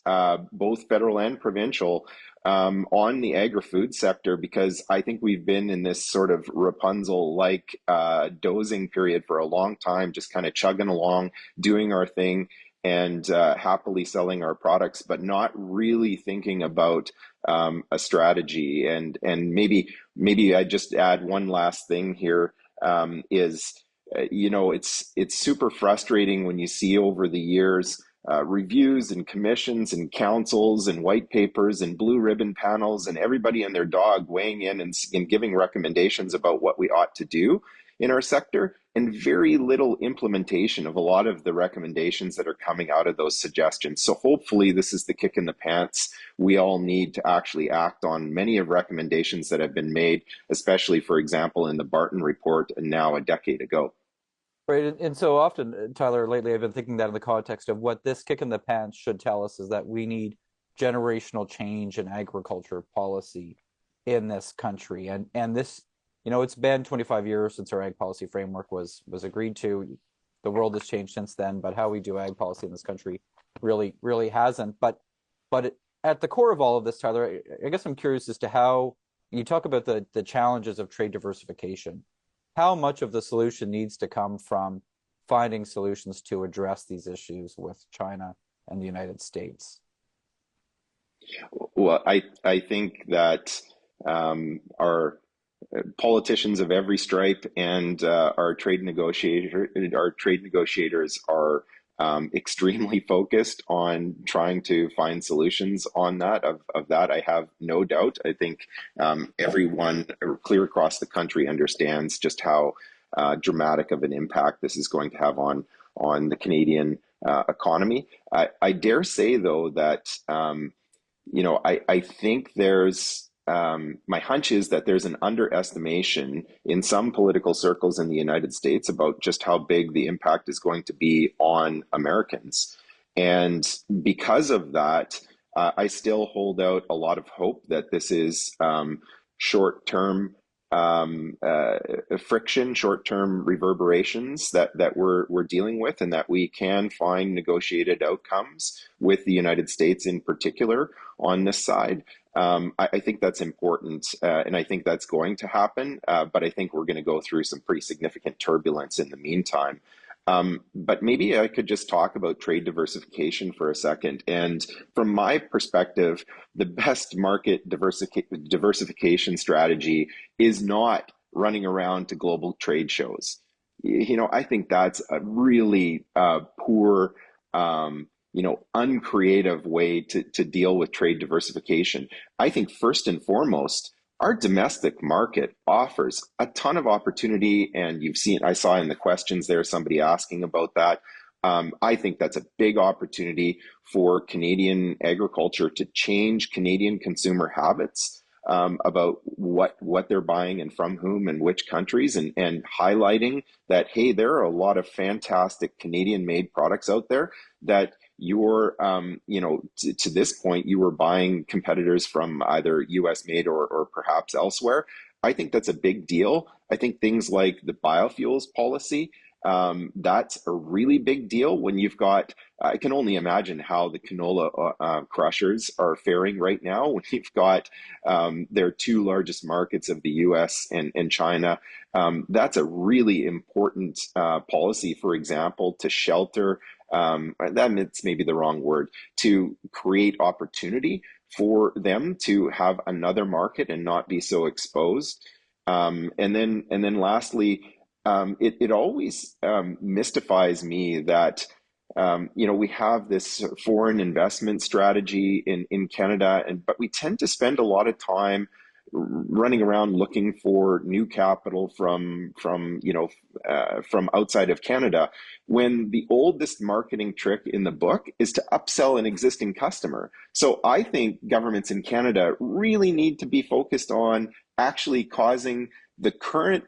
both federal and provincial, on the agri-food sector, because I think we've been in this sort of Rapunzel-like dozing period for a long time, just kind of chugging along, doing our thing, and happily selling our products, but not really thinking about a strategy. And maybe I just add one last thing here, is it's super frustrating when you see over the years reviews and commissions and councils and white papers and blue ribbon panels and everybody and their dog weighing in and giving recommendations about what we ought to do in our sector, and very little implementation of a lot of the recommendations that are coming out of those suggestions. So hopefully this is the kick in the pants we all need to actually act on many of recommendations that have been made, especially, for example, in the Barton report and now a decade ago. Right, and so often, Tyler, lately I've been thinking that in the context of what this kick in the pants should tell us is that we need generational change in agriculture policy in this country. And this, it's been 25 years since our ag policy framework was agreed to. The world has changed since then, but how we do ag policy in this country really hasn't. But at the core of all of this, Tyler, I guess I'm curious as to how you talk about the challenges of trade diversification. How much of the solution needs to come from finding solutions to address these issues with China and the United States? Well, I think that our politicians of every stripe and our trade negotiators are extremely focused on trying to find solutions on that. Of that, I have no doubt. I think everyone clear across the country understands just how dramatic of an impact this is going to have on the Canadian economy. I dare say, though, that I think there's my hunch is that there's an underestimation in some political circles in the United States about just how big the impact is going to be on Americans. And because of that, I still hold out a lot of hope that this is short-term friction, short-term reverberations that we're dealing with, and that we can find negotiated outcomes with the United States in particular on this side. I think that's important, and I think that's going to happen, but I think we're going to go through some pretty significant turbulence in the meantime. But maybe I could just talk about trade diversification for a second. And from my perspective, the best market diversification strategy is not running around to global trade shows. I think that's a really poor, uncreative way to deal with trade diversification. I think first and foremost, our domestic market offers a ton of opportunity, and I saw in the questions there somebody asking about that. I think that's a big opportunity for Canadian agriculture to change Canadian consumer habits about what they're buying and from whom and which countries, and highlighting that, hey, there are a lot of fantastic Canadian-made products out there that you're, to this point, you were buying competitors from either U.S. made or perhaps elsewhere. I think that's a big deal. I think things like the biofuels policy, that's a really big deal when you've got, I can only imagine how the canola crushers are faring right now when you've got their two largest markets of the US and China. That's a really important policy, for example, to shelter, that's maybe the wrong word, to create opportunity for them to have another market and not be so exposed. And then lastly, it always mystifies me that we have this foreign investment strategy in Canada, but we tend to spend a lot of time running around looking for new capital from outside of Canada, when the oldest marketing trick in the book is to upsell an existing customer. So I think governments in Canada really need to be focused on actually causing the current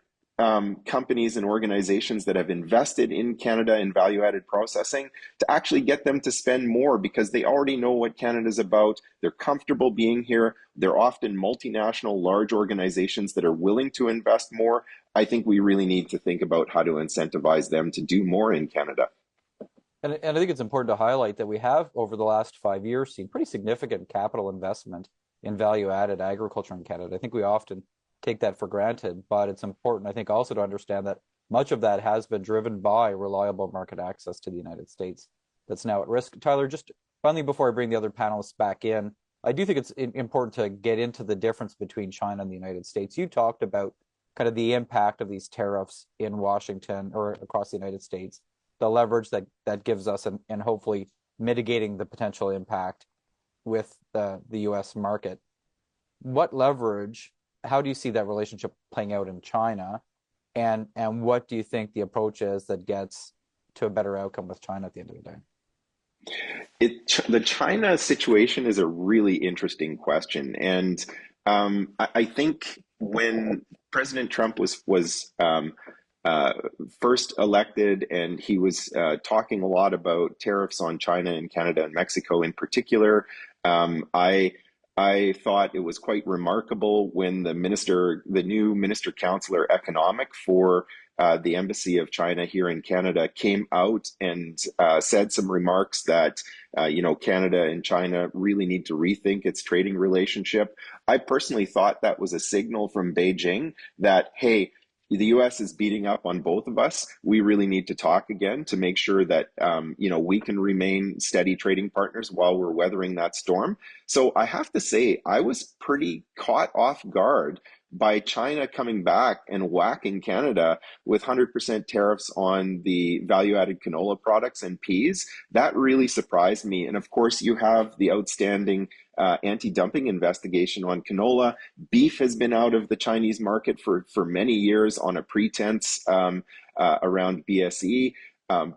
companies and organizations that have invested in Canada in value-added processing to actually get them to spend more, because they already know what Canada's about. They're comfortable being here. They're often multinational, large organizations that are willing to invest more. I think we really need to think about how to incentivize them to do more in Canada. And I think it's important to highlight that we have, over the last 5 years, seen pretty significant capital investment in value-added agriculture in Canada. I think we often take that for granted, but it's important, I think, also to understand that much of that has been driven by reliable market access to the United States that's now at risk. Tyler, just finally, before I bring the other panelists back in, I do think it's important to get into the difference between China and the United States. You talked about kind of the impact of these tariffs in Washington or across the United States, the leverage that gives us, and hopefully mitigating the potential impact with the U.S. market. What leverage, how do you see that relationship playing out in China? And what do you think the approach is that gets to a better outcome with China at the end of the day? The China situation is a really interesting question. And I think when President Trump was first elected, and he was talking a lot about tariffs on China and Canada and Mexico in particular, I thought it was quite remarkable when the new minister counselor economic for the Embassy of China here in Canada came out and said some remarks that Canada and China really need to rethink its trading relationship. I personally thought that was a signal from Beijing that, hey, the U.S. is beating up on both of us. We really need to talk again to make sure that we can remain steady trading partners while we're weathering that storm. So I have to say, I was pretty caught off guard by China coming back and whacking Canada with 100% tariffs on the value-added canola products and peas. That really surprised me. And of course, you have the outstanding anti-dumping investigation on canola. Beef has been out of the Chinese market for many years on a pretense around BSE.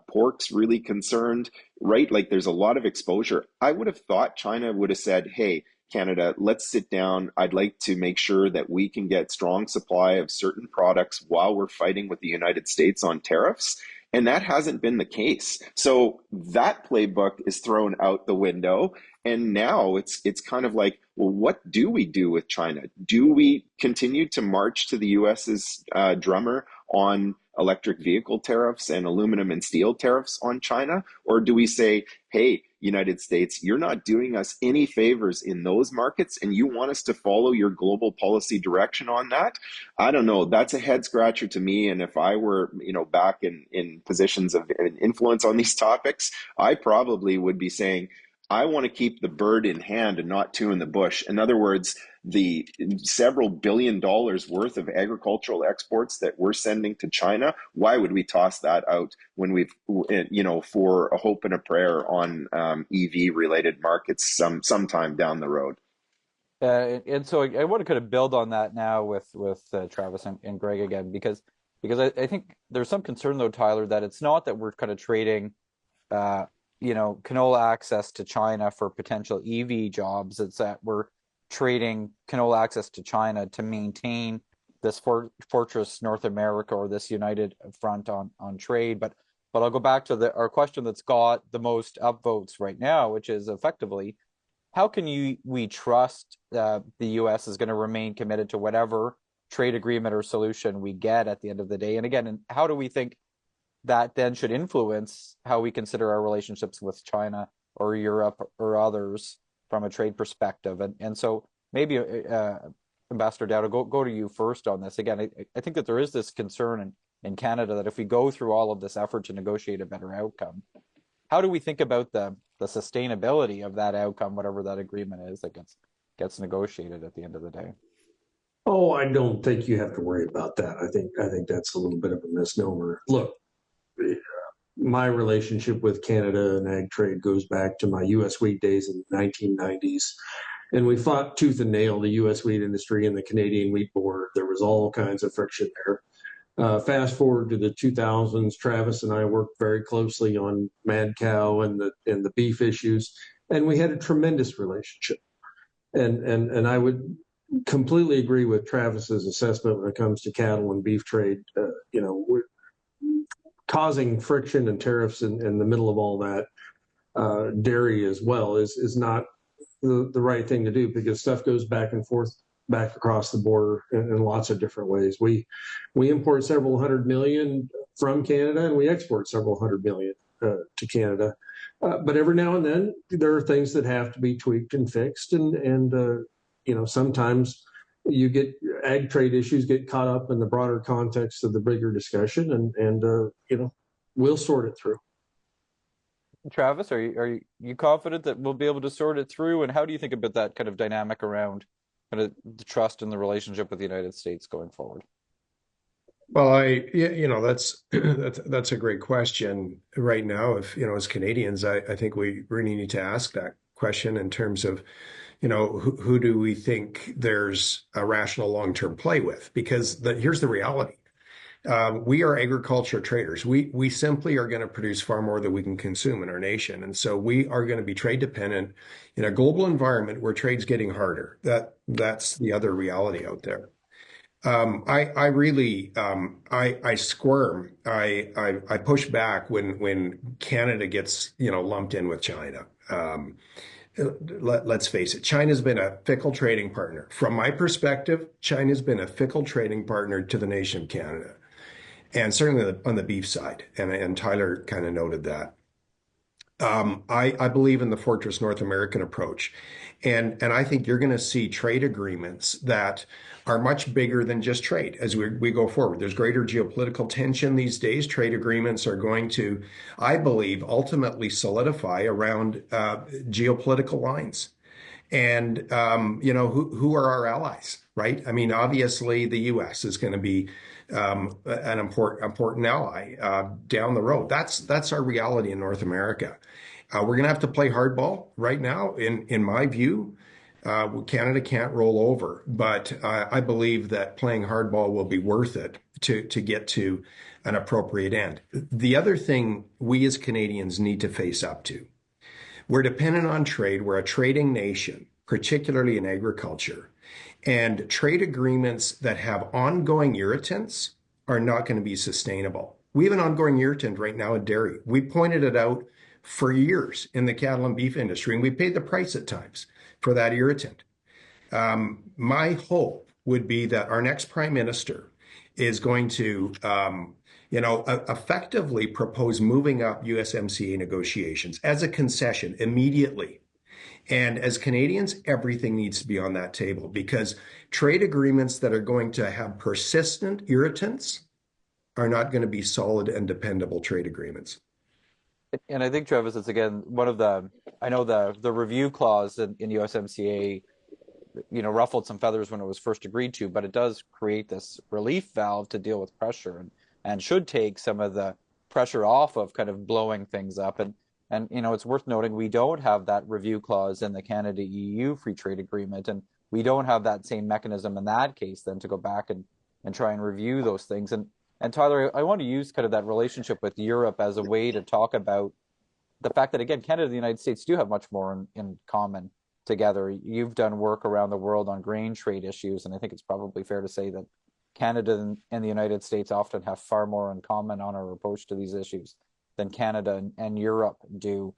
Pork's really concerned, right? Like, there's a lot of exposure. I would have thought China would have said, hey, Canada, let's sit down. I'd like to make sure that we can get strong supply of certain products while we're fighting with the United States on tariffs. And that hasn't been the case. So that playbook is thrown out the window. And now it's kind of like, well, what do we do with China? Do we continue to march to the US's drummer on electric vehicle tariffs and aluminum and steel tariffs on China? Or do we say, hey, United States, you're not doing us any favors in those markets, and you want us to follow your global policy direction on that? I don't know. That's a head scratcher to me. And if I were, back in positions of influence on these topics, I probably would be saying, I want to keep the bird in hand and not two in the bush. In other words, the several $1 billion worth of agricultural exports that we're sending to China, why would we toss that out when we've, for a hope and a prayer on EV related markets sometime down the road? And so I want to kind of build on that now with Travis and Greg again, because I think there's some concern, though, Tyler, that it's not that we're kind of trading canola access to China for potential EV jobs. It's that we're trading canola access to China to maintain this fortress North America, or this united front on trade. But I'll go back to our question that's got the most upvotes right now, which is effectively, how can we trust the U.S. is going to remain committed to whatever trade agreement or solution we get at the end of the day? And again, how do we think that then should influence how we consider our relationships with China or Europe or others from a trade perspective? And so maybe Ambassador Doud, I'll go to you first on this. Again, I think that there is this concern in Canada that if we go through all of this effort to negotiate a better outcome, how do we think about the sustainability of that outcome, whatever that agreement is that gets negotiated at the end of the day? Oh, I don't think you have to worry about that. I think that's a little bit of a misnomer. Look, my relationship with Canada and ag trade goes back to my U.S. wheat days in the 1990s. And we fought tooth and nail, the U.S. wheat industry and the Canadian Wheat Board. There was all kinds of friction there. Fast forward to the 2000s, Travis and I worked very closely on mad cow and the beef issues, and we had a tremendous relationship. And I would completely agree with Travis's assessment when it comes to cattle and beef trade. We're causing friction and tariffs in the middle of all that. Dairy as well is not the right thing to do, because stuff goes back and forth, back across the border in lots of different ways. We import several hundred million from Canada, and we export several hundred million to Canada. But every now and then there are things that have to be tweaked and fixed, and sometimes you get ag trade issues get caught up in the broader context of the bigger discussion, and we'll sort it through. Travis, are you confident that we'll be able to sort it through? And how do you think about that kind of dynamic around kind of the trust in the relationship with the United States going forward? Well, that's a great question right now. If, as Canadians, I think we really need to ask that question in terms of, who do we think there's a rational long-term play with? Because here's the reality. We are agriculture traders. We simply are going to produce far more than we can consume in our nation. And so we are going to be trade dependent in a global environment where trade's getting harder. That's the other reality out there. I really squirm. I push back when Canada gets, lumped in with China. Let's face it, China's been a fickle trading partner. From my perspective, China's been a fickle trading partner to the nation of Canada. And certainly on the beef side, and Tyler kind of noted that. I believe in the Fortress North American approach. And I think you're going to see trade agreements that are much bigger than just trade as we go forward. There's greater geopolitical tension these days. Trade agreements are going to, I believe, ultimately solidify around geopolitical lines. And, who are our allies, right? I mean, obviously, the U.S. is going to be an important ally down the road. That's our reality in North America. We're going to have to play hardball right now. In my view, Canada can't roll over, but I believe that playing hardball will be worth it to get to an appropriate end. The other thing we as Canadians need to face up to, we're dependent on trade. We're a trading nation, particularly in agriculture. And trade agreements that have ongoing irritants are not going to be sustainable. We have an ongoing irritant right now in dairy. We pointed it out for years in the cattle and beef industry, and we paid the price at times for that irritant. My hope would be that our next prime minister is going to, effectively propose moving up USMCA negotiations as a concession immediately. And as Canadians, everything needs to be on that table, because trade agreements that are going to have persistent irritants are not going to be solid and dependable trade agreements. And I think, Travis, it's again one of the review clause in USMCA, ruffled some feathers when it was first agreed to, but it does create this relief valve to deal with pressure and should take some of the pressure off of kind of blowing things up. And it's worth noting we don't have that review clause in the Canada-EU free trade agreement, and we don't have that same mechanism in that case then to go back and try and review those things. And Tyler, I want to use kind of that relationship with Europe as a way to talk about the fact that, again, Canada and the United States do have much more in common together. You've done work around the world on grain trade issues, and I think it's probably fair to say that Canada and the United States often have far more in common on our approach to these issues than Canada and Europe do.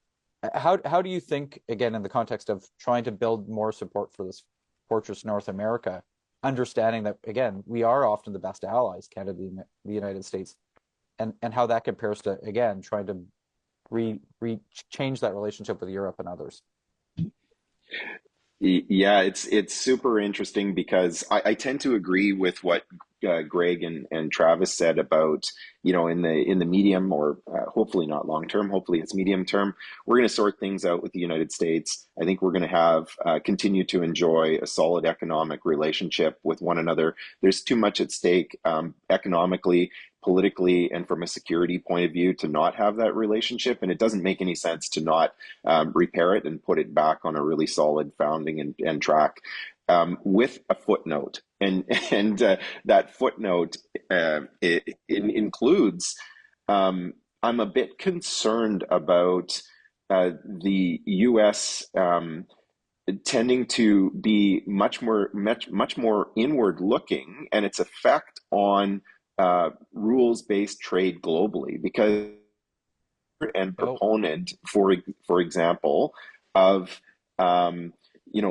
How do you think, again, in the context of trying to build more support for this Fortress North America, understanding that, again, we are often the best allies, Canada and the United States, and how that compares to, again, trying to change that relationship with Europe and others? Yeah, it's super interesting because I tend to agree with what Greg and Travis said about, in the medium, or hopefully not long term, hopefully it's medium term, we're going to sort things out with the United States. I think we're going to have continue to enjoy a solid economic relationship with one another. There's too much at stake economically, politically, and from a security point of view to not have that relationship. And it doesn't make any sense to not repair it and put it back on a really solid founding and track. With a footnote, and that footnote it includes. I'm a bit concerned about the U.S. Tending to be much more inward looking, and its effect on rules-based trade globally, because and proponent, for example, of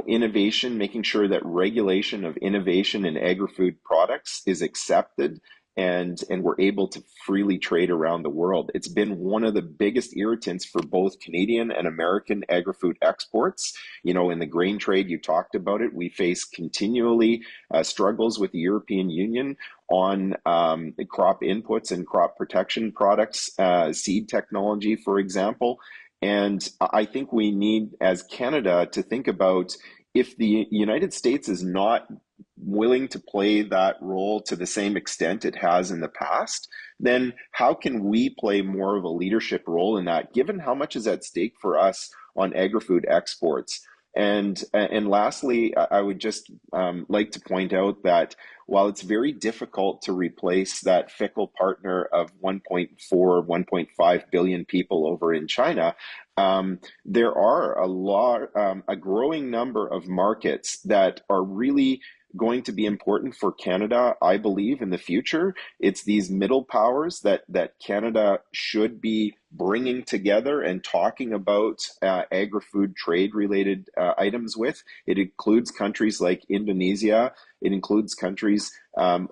innovation, making sure that regulation of innovation in agri-food products is accepted and we're able to freely trade around the world. It's been one of the biggest irritants for both Canadian and American agri-food exports. In the grain trade, you talked about it. We face continually struggles with the European Union on crop inputs and crop protection products, seed technology, for example. And I think we need, as Canada, to think about, if the United States is not willing to play that role to the same extent it has in the past, then how can we play more of a leadership role in that, given how much is at stake for us on agri-food exports? And lastly, I would just like to point out that while it's very difficult to replace that fickle partner of 1.4, 1.5 billion people over in China, there are a growing number of markets that are really going to be important for Canada, I believe, in the future. It's these middle powers that Canada should be bringing together and talking about agri-food trade related items with. It includes countries like Indonesia. It includes countries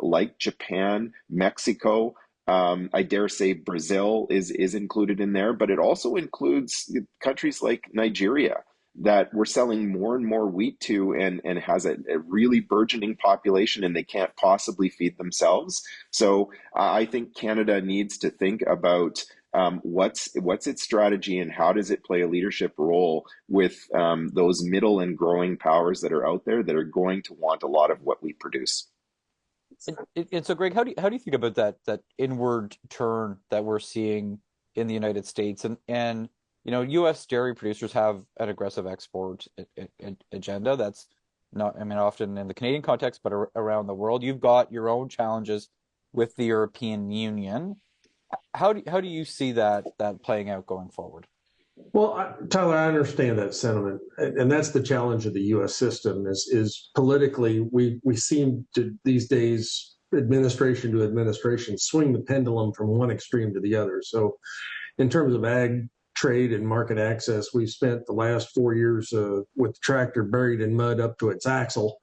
like Japan, Mexico. I dare say Brazil is included in there, but it also includes countries like Nigeria, that we're selling more and more wheat to, and has a really burgeoning population, and they can't possibly feed themselves. So I think Canada needs to think about what's its strategy and how does it play a leadership role with those middle and growing powers that are out there that are going to want a lot of what we produce. And so, Greg, how do you think about that inward turn that we're seeing in the United States? And U.S. dairy producers have an aggressive export agenda. That's not, often in the Canadian context, but around the world. You've got your own challenges with the European Union. How do you see that playing out going forward? Well, Tyler, I understand that sentiment, and that's the challenge of the U.S. system. Is politically we seem to these days, administration to administration, swing the pendulum from one extreme to the other. So, in terms of ag trade and market access, we've spent the last 4 years with the tractor buried in mud up to its axle,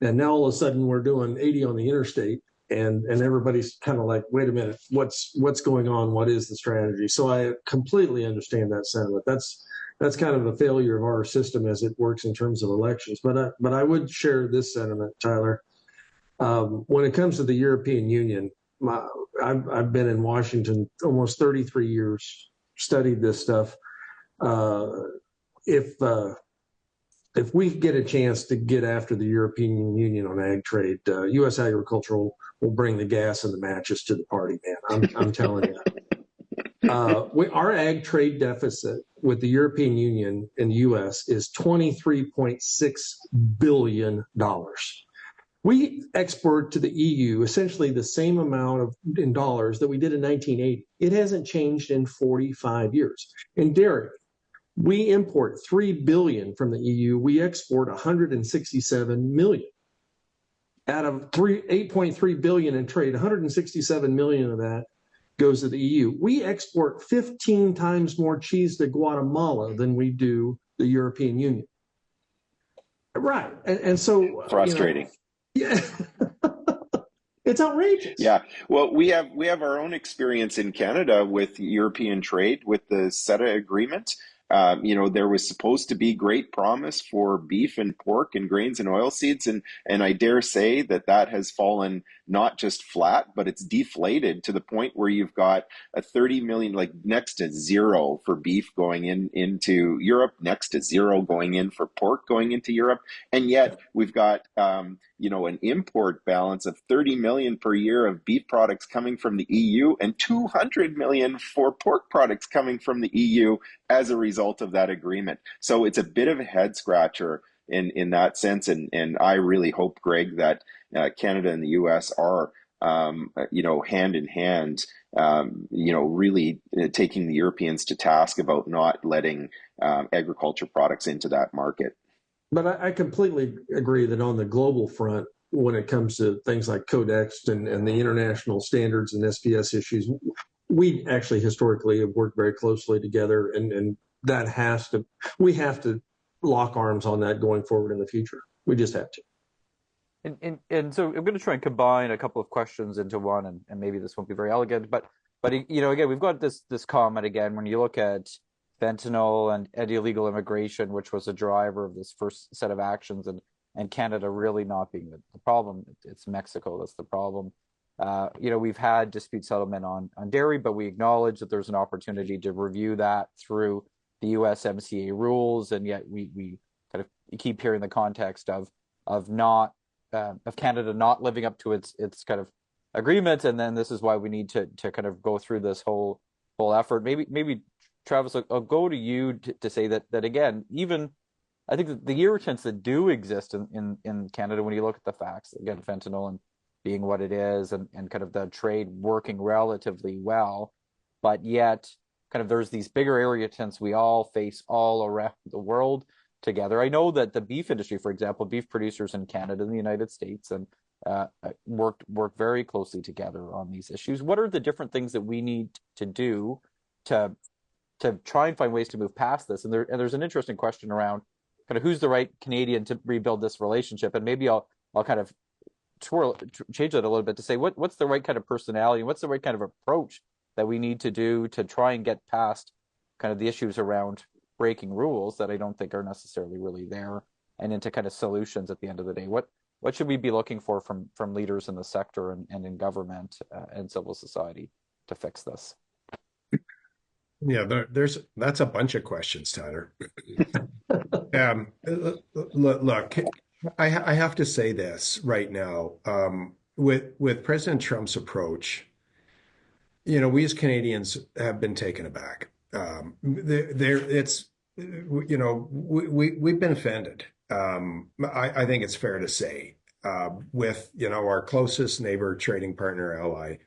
and now all of a sudden we're doing 80 on the interstate, and everybody's kind of like, wait a minute, what's going on? What is the strategy? So I completely understand that sentiment. That's kind of a failure of our system as it works in terms of elections. But I would share this sentiment, Tyler. When it comes to the European Union, I've been in Washington almost 33 years. Studied this stuff. If we get a chance to get after the European Union on ag trade, U.S. agriculture will bring the gas and the matches to the party, man. I'm telling you. Our ag trade deficit with the European Union and the U.S. is $23.6 billion. We export to the EU essentially the same amount in dollars that we did in 1980. It hasn't changed in 45 years. In dairy, we import $3 billion from the EU. We export $167 million. Out of $8.3 billion in trade, $167 million of that goes to the EU. We export 15 times more cheese to Guatemala than we do the European Union. Right. And so frustrating. Yeah. It's outrageous. Yeah. Well, we have our own experience in Canada with European trade with the CETA agreement. There was supposed to be great promise for beef and pork and grains and oilseeds, and I dare say that has fallen not just flat, but it's deflated to the point where you've got a 30 million, like next to zero for beef going into Europe, next to zero going in for pork going into Europe, and yet we've got an import balance of 30 million per year of beef products coming from the EU and 200 million for pork products coming from the EU as a result of that agreement. So it's a bit of a head scratcher in that sense. And I really hope, Greg, that Canada and the U.S. are, hand in hand, really taking the Europeans to task about not letting agriculture products into that market. But I completely agree that on the global front, when it comes to things like Codex and the international standards and SPS issues, we actually historically have worked very closely together, and we have to lock arms on that going forward in the future. We just have to. And so I'm going to try and combine a couple of questions into one, and maybe this won't be very elegant, but again, we've got this comment again when you look at fentanyl and illegal immigration, which was a driver of this first set of actions, and Canada really not being the problem. It's Mexico that's the problem. We've had dispute settlement on dairy, but we acknowledge that there's an opportunity to review that through the USMCA rules, and yet we kind of keep hearing the context of Canada not living up to its kind of agreement, and then this is why we need to kind of go through this whole effort. Maybe Travis, I'll go to you to say that again, even I think that the irritants that do exist in Canada, when you look at the facts, again, fentanyl and being what it is, and kind of the trade working relatively well, but yet kind of there's these bigger irritants we all face all around the world together. I know that the beef industry, for example, beef producers in Canada and the United States, and work very closely together on these issues. What are the different things that we need to do to try and find ways to move past this? And there's an interesting question around kind of who's the right Canadian to rebuild this relationship. And maybe I'll kind of change that a little bit to say what's the right kind of personality and what's the right kind of approach that we need to do to try and get past kind of the issues around breaking rules that I don't think are necessarily really there, and into kind of solutions at the end of the day. What should we be looking for from leaders in the sector and in government and civil society to fix this? Yeah, that's a bunch of questions, Tyler. Look, I have to say this right now. With President Trump's approach, we as Canadians have been taken aback. We've been offended. I think it's fair to say, with our closest neighbor, trading partner, ally.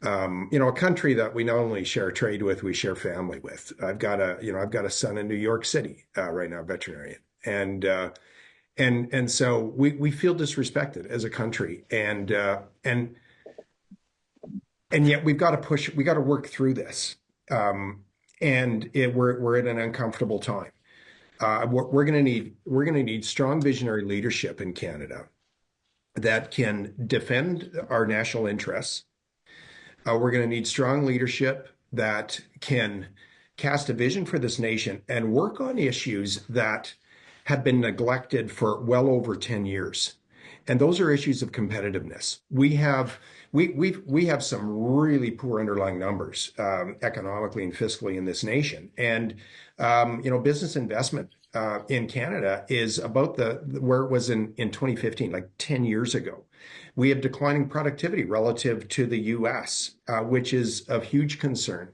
A country that we not only share trade with, we share family with. I've got a son in New York City right now, veterinarian, and so we feel disrespected as a country, and yet we've got to work through this, and we're at an uncomfortable time. We're going to need strong visionary leadership in Canada that can defend our national interests. We're going to need strong leadership that can cast a vision for this nation and work on issues that have been neglected for well over 10 years. And those are issues of competitiveness. We have some really poor underlying numbers economically and fiscally in this nation. And business investment in Canada is about where it was in 2015, like 10 years ago. We have declining productivity relative to the U.S., which is of huge concern.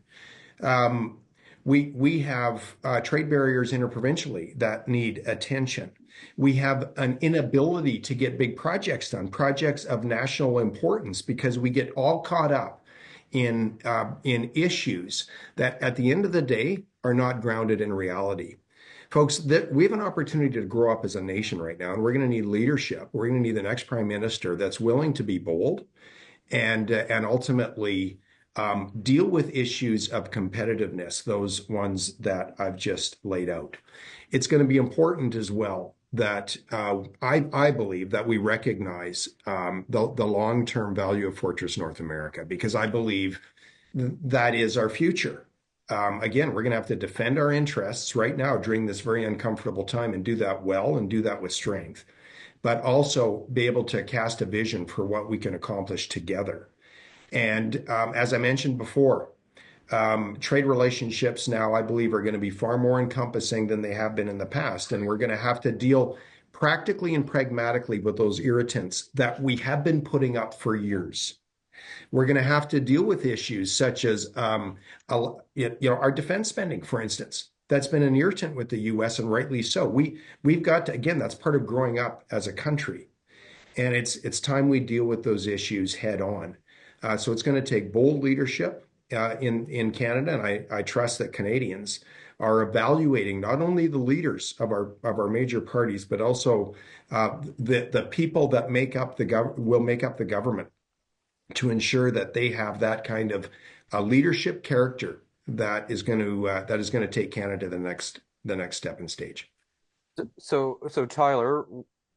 We have trade barriers interprovincially that need attention. We have an inability to get big projects done, projects of national importance, because we get all caught up in issues that at the end of the day are not grounded in reality. Folks, we have an opportunity to grow up as a nation right now, and we're going to need leadership. We're going to need the next prime minister that's willing to be bold and ultimately deal with issues of competitiveness, those ones that I've just laid out. It's going to be important as well that I believe that we recognize the long-term value of Fortress North America, because I believe that is our future. Again, we're going to have to defend our interests right now during this very uncomfortable time and do that well and do that with strength, but also be able to cast a vision for what we can accomplish together. And as I mentioned before, trade relationships now, I believe, are going to be far more encompassing than they have been in the past. And we're going to have to deal practically and pragmatically with those irritants that we have been putting up for years. We're going to have to deal with issues such as, our defense spending, for instance. That's been an irritant with the U.S., and rightly so. We've got to, again, that's part of growing up as a country. And it's time we deal with those issues head on. So it's going to take bold leadership in Canada, and I trust that Canadians are evaluating not only the leaders of our major parties, but also the people that will make up the government, to ensure that they have that kind of leadership character that is going to take Canada the next step and stage. So Tyler,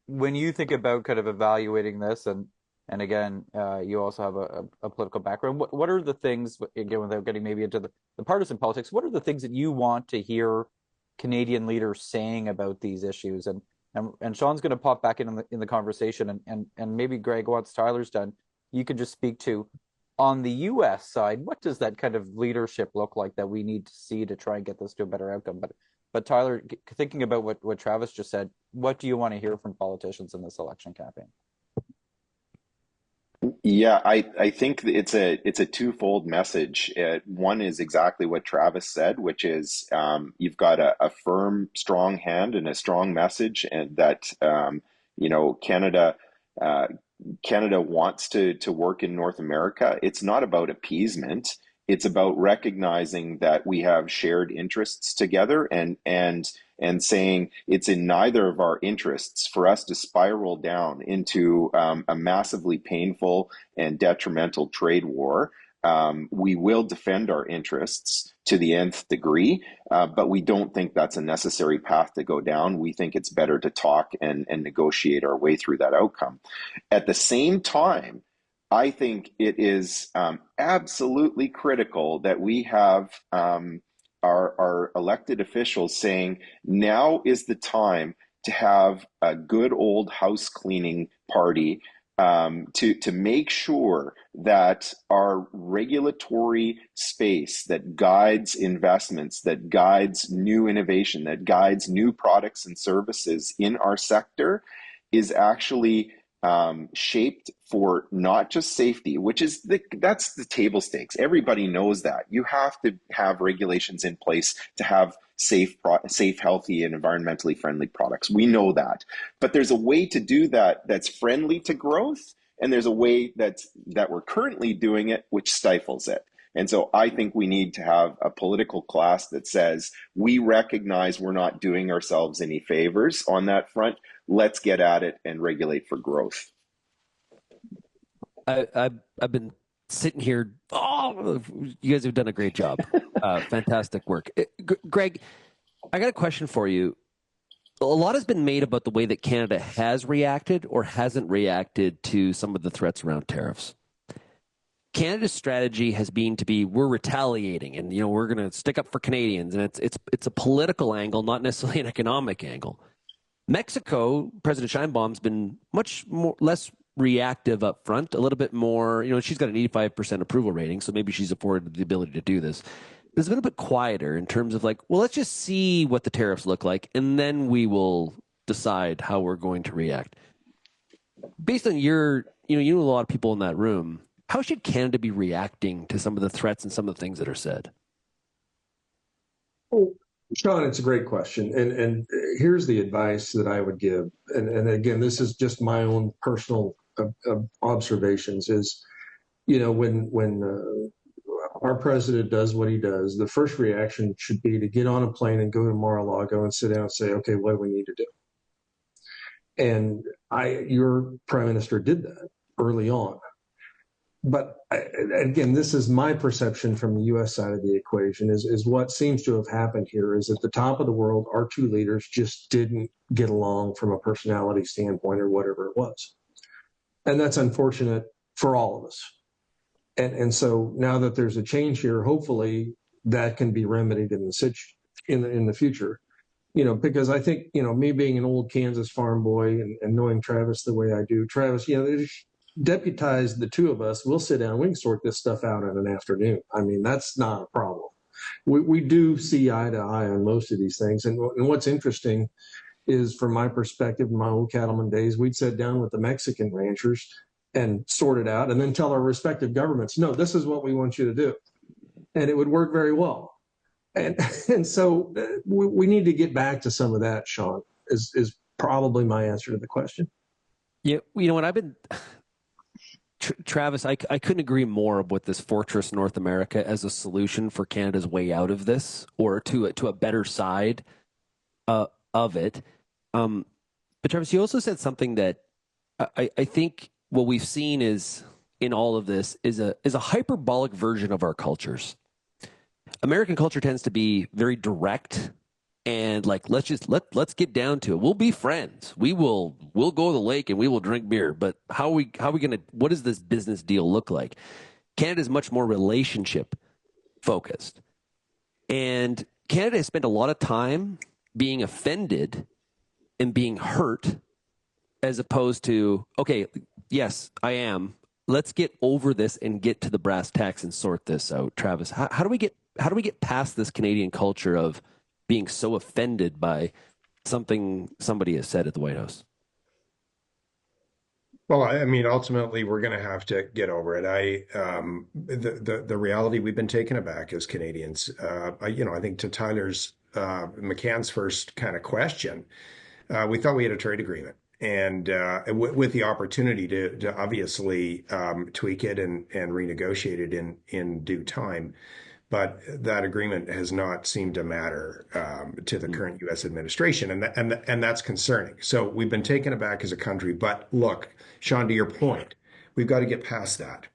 when you think about kind of evaluating this, and again, you also have a political background, what are the things, again, without getting maybe into the partisan politics, what are the things that you want to hear Canadian leaders saying about these issues? And Shaun's going to pop back in the conversation, and maybe Gregg, once Tyler's done, you could just speak to, on the U.S. side, what does that kind of leadership look like that we need to see to try and get this to a better outcome? But Tyler, thinking about what Travis just said, what do you want to hear from politicians in this election campaign? Yeah, I think it's a twofold message. One is exactly what Travis said, which is you've got a firm, strong hand and a strong message, and that Canada wants to work in North America. It's not about appeasement. It's about recognizing that we have shared interests together, and saying it's in neither of our interests for us to spiral down into a massively painful and detrimental trade war. We will defend our interests to the nth degree, but we don't think that's a necessary path to go down. We think it's better to talk and negotiate our way through that outcome. At the same time, I think it is absolutely critical that we have our elected officials saying, now is the time to have a good old house cleaning party, to make sure that our regulatory space that guides investments, that guides new innovation, that guides new products and services in our sector is actually shaped for not just safety, which is that's the table stakes. Everybody knows that. You have to have regulations in place to have safe, healthy, and environmentally friendly products. We know that. But there's a way to do that that's friendly to growth, and there's a way that we're currently doing it which stifles it. And so I think we need to have a political class that says, we recognize we're not doing ourselves any favors on that front. Let's get at it and regulate for growth. I've been sitting here. Oh, you guys have done a great job. Fantastic work. Gregg, I got a question for you. A lot has been made about the way that Canada has reacted or hasn't reacted to some of the threats around tariffs. Canada's strategy has been to be, we're retaliating, and we're going to stick up for Canadians, and it's a political angle, not necessarily an economic angle. Mexico, President Sheinbaum's been much less reactive up front, a little bit more, she's got an 85% approval rating, so maybe she's afforded the ability to do this. It's been a bit quieter in terms of let's just see what the tariffs look like, and then we will decide how we're going to react. Based on you know a lot of people in that room, how should Canada be reacting to some of the threats and some of the things that are said? Well, Shaun, it's a great question. And here's the advice that I would give. And again, this is just my own personal observations is, when our president does what he does, the first reaction should be to get on a plane and go to Mar-a-Lago and sit down and say, okay, what do we need to do? And your prime minister did that early on. But again, this is my perception from the U.S. side of the equation is what seems to have happened here is at the top of the world, our two leaders just didn't get along from a personality standpoint or whatever it was. And that's unfortunate for all of us. And so now that there's a change here, hopefully that can be remedied in the future. Because I think, me being an old Kansas farm boy and knowing Travis the way I do, Travis, deputize the two of us, we'll sit down, we can sort this stuff out in an afternoon. I mean, that's not a problem. We do see eye to eye on most of these things. And what's interesting is, from my perspective, in my old cattleman days, we'd sit down with the Mexican ranchers and sort it out and then tell our respective governments, no, this is what we want you to do. And it would work very well. And so we need to get back to some of that, Shaun, is probably my answer to the question. Yeah, what I've been... Travis, I couldn't agree more with this Fortress North America as a solution for Canada's way out of this, or to a better side of it. But Travis, you also said something that I think what we've seen is in all of this is a hyperbolic version of our cultures. American culture tends to be very direct and like, let's get down to it. We'll be friends. We'll go to the lake and we will drink beer. But how are we gonna? What does this business deal look like? Canada is much more relationship focused, and Canada has spent a lot of time being offended and being hurt, as opposed to, okay, yes, I am. Let's get over this and get to the brass tacks and sort this out. Travis, how do we get past this Canadian culture of being so offended by something somebody has said at the White House? Well, I mean, ultimately, we're going to have to get over it. The reality, we've been taken aback as Canadians. I think to Tyler's McCann's first kind of question, we thought we had a trade agreement, and with the opportunity to obviously tweak it and renegotiate it in due time. But that agreement has not seemed to matter to the current U.S. administration, and that's concerning. So we've been taken aback as a country. But look, Shaun, to your point, we've got to get past that.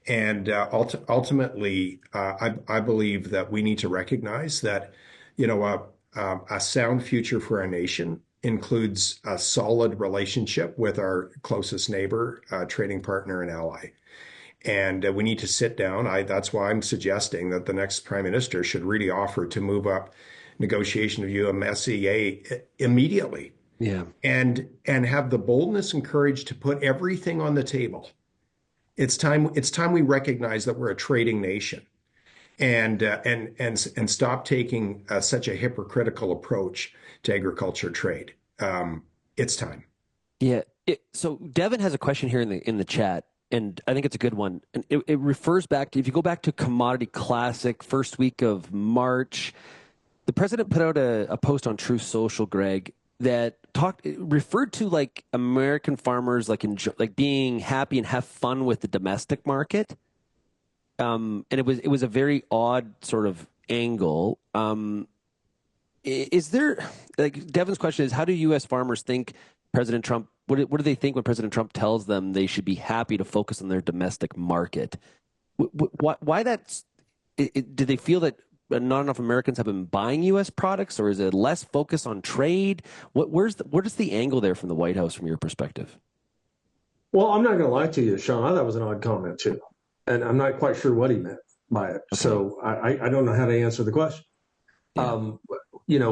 And ultimately, I believe that we need to recognize that, a sound future for our nation includes a solid relationship with our closest neighbor, trading partner, and ally. And we need to sit down. That's why I'm suggesting that the next prime minister should really offer to move up negotiation of USMCA immediately. Yeah. And have the boldness and courage to put everything on the table. It's time we recognize that we're a trading nation, and stop taking such a hypocritical approach to agriculture trade. It's time. Yeah. So Devin has a question here in the chat, and I think it's a good one. And it refers back to, if you go back to Commodity Classic, first week of March, the president put out a post on Truth Social, Greg, that referred to like American farmers like being happy and have fun with the domestic market. And it was a very odd sort of angle. Is there, like, Devin's question is, how do U.S. farmers think President Trump, what do they think when President Trump tells them they should be happy to focus on their domestic market? Why that's, do they feel that not enough Americans have been buying U.S. products, or is it less focus on trade? What is the angle there from the White House from your perspective? Well, I'm not going to lie to you, Shaun. I thought that was an odd comment too, and I'm not quite sure what he meant by it. Okay. So I don't know how to answer the question. Yeah.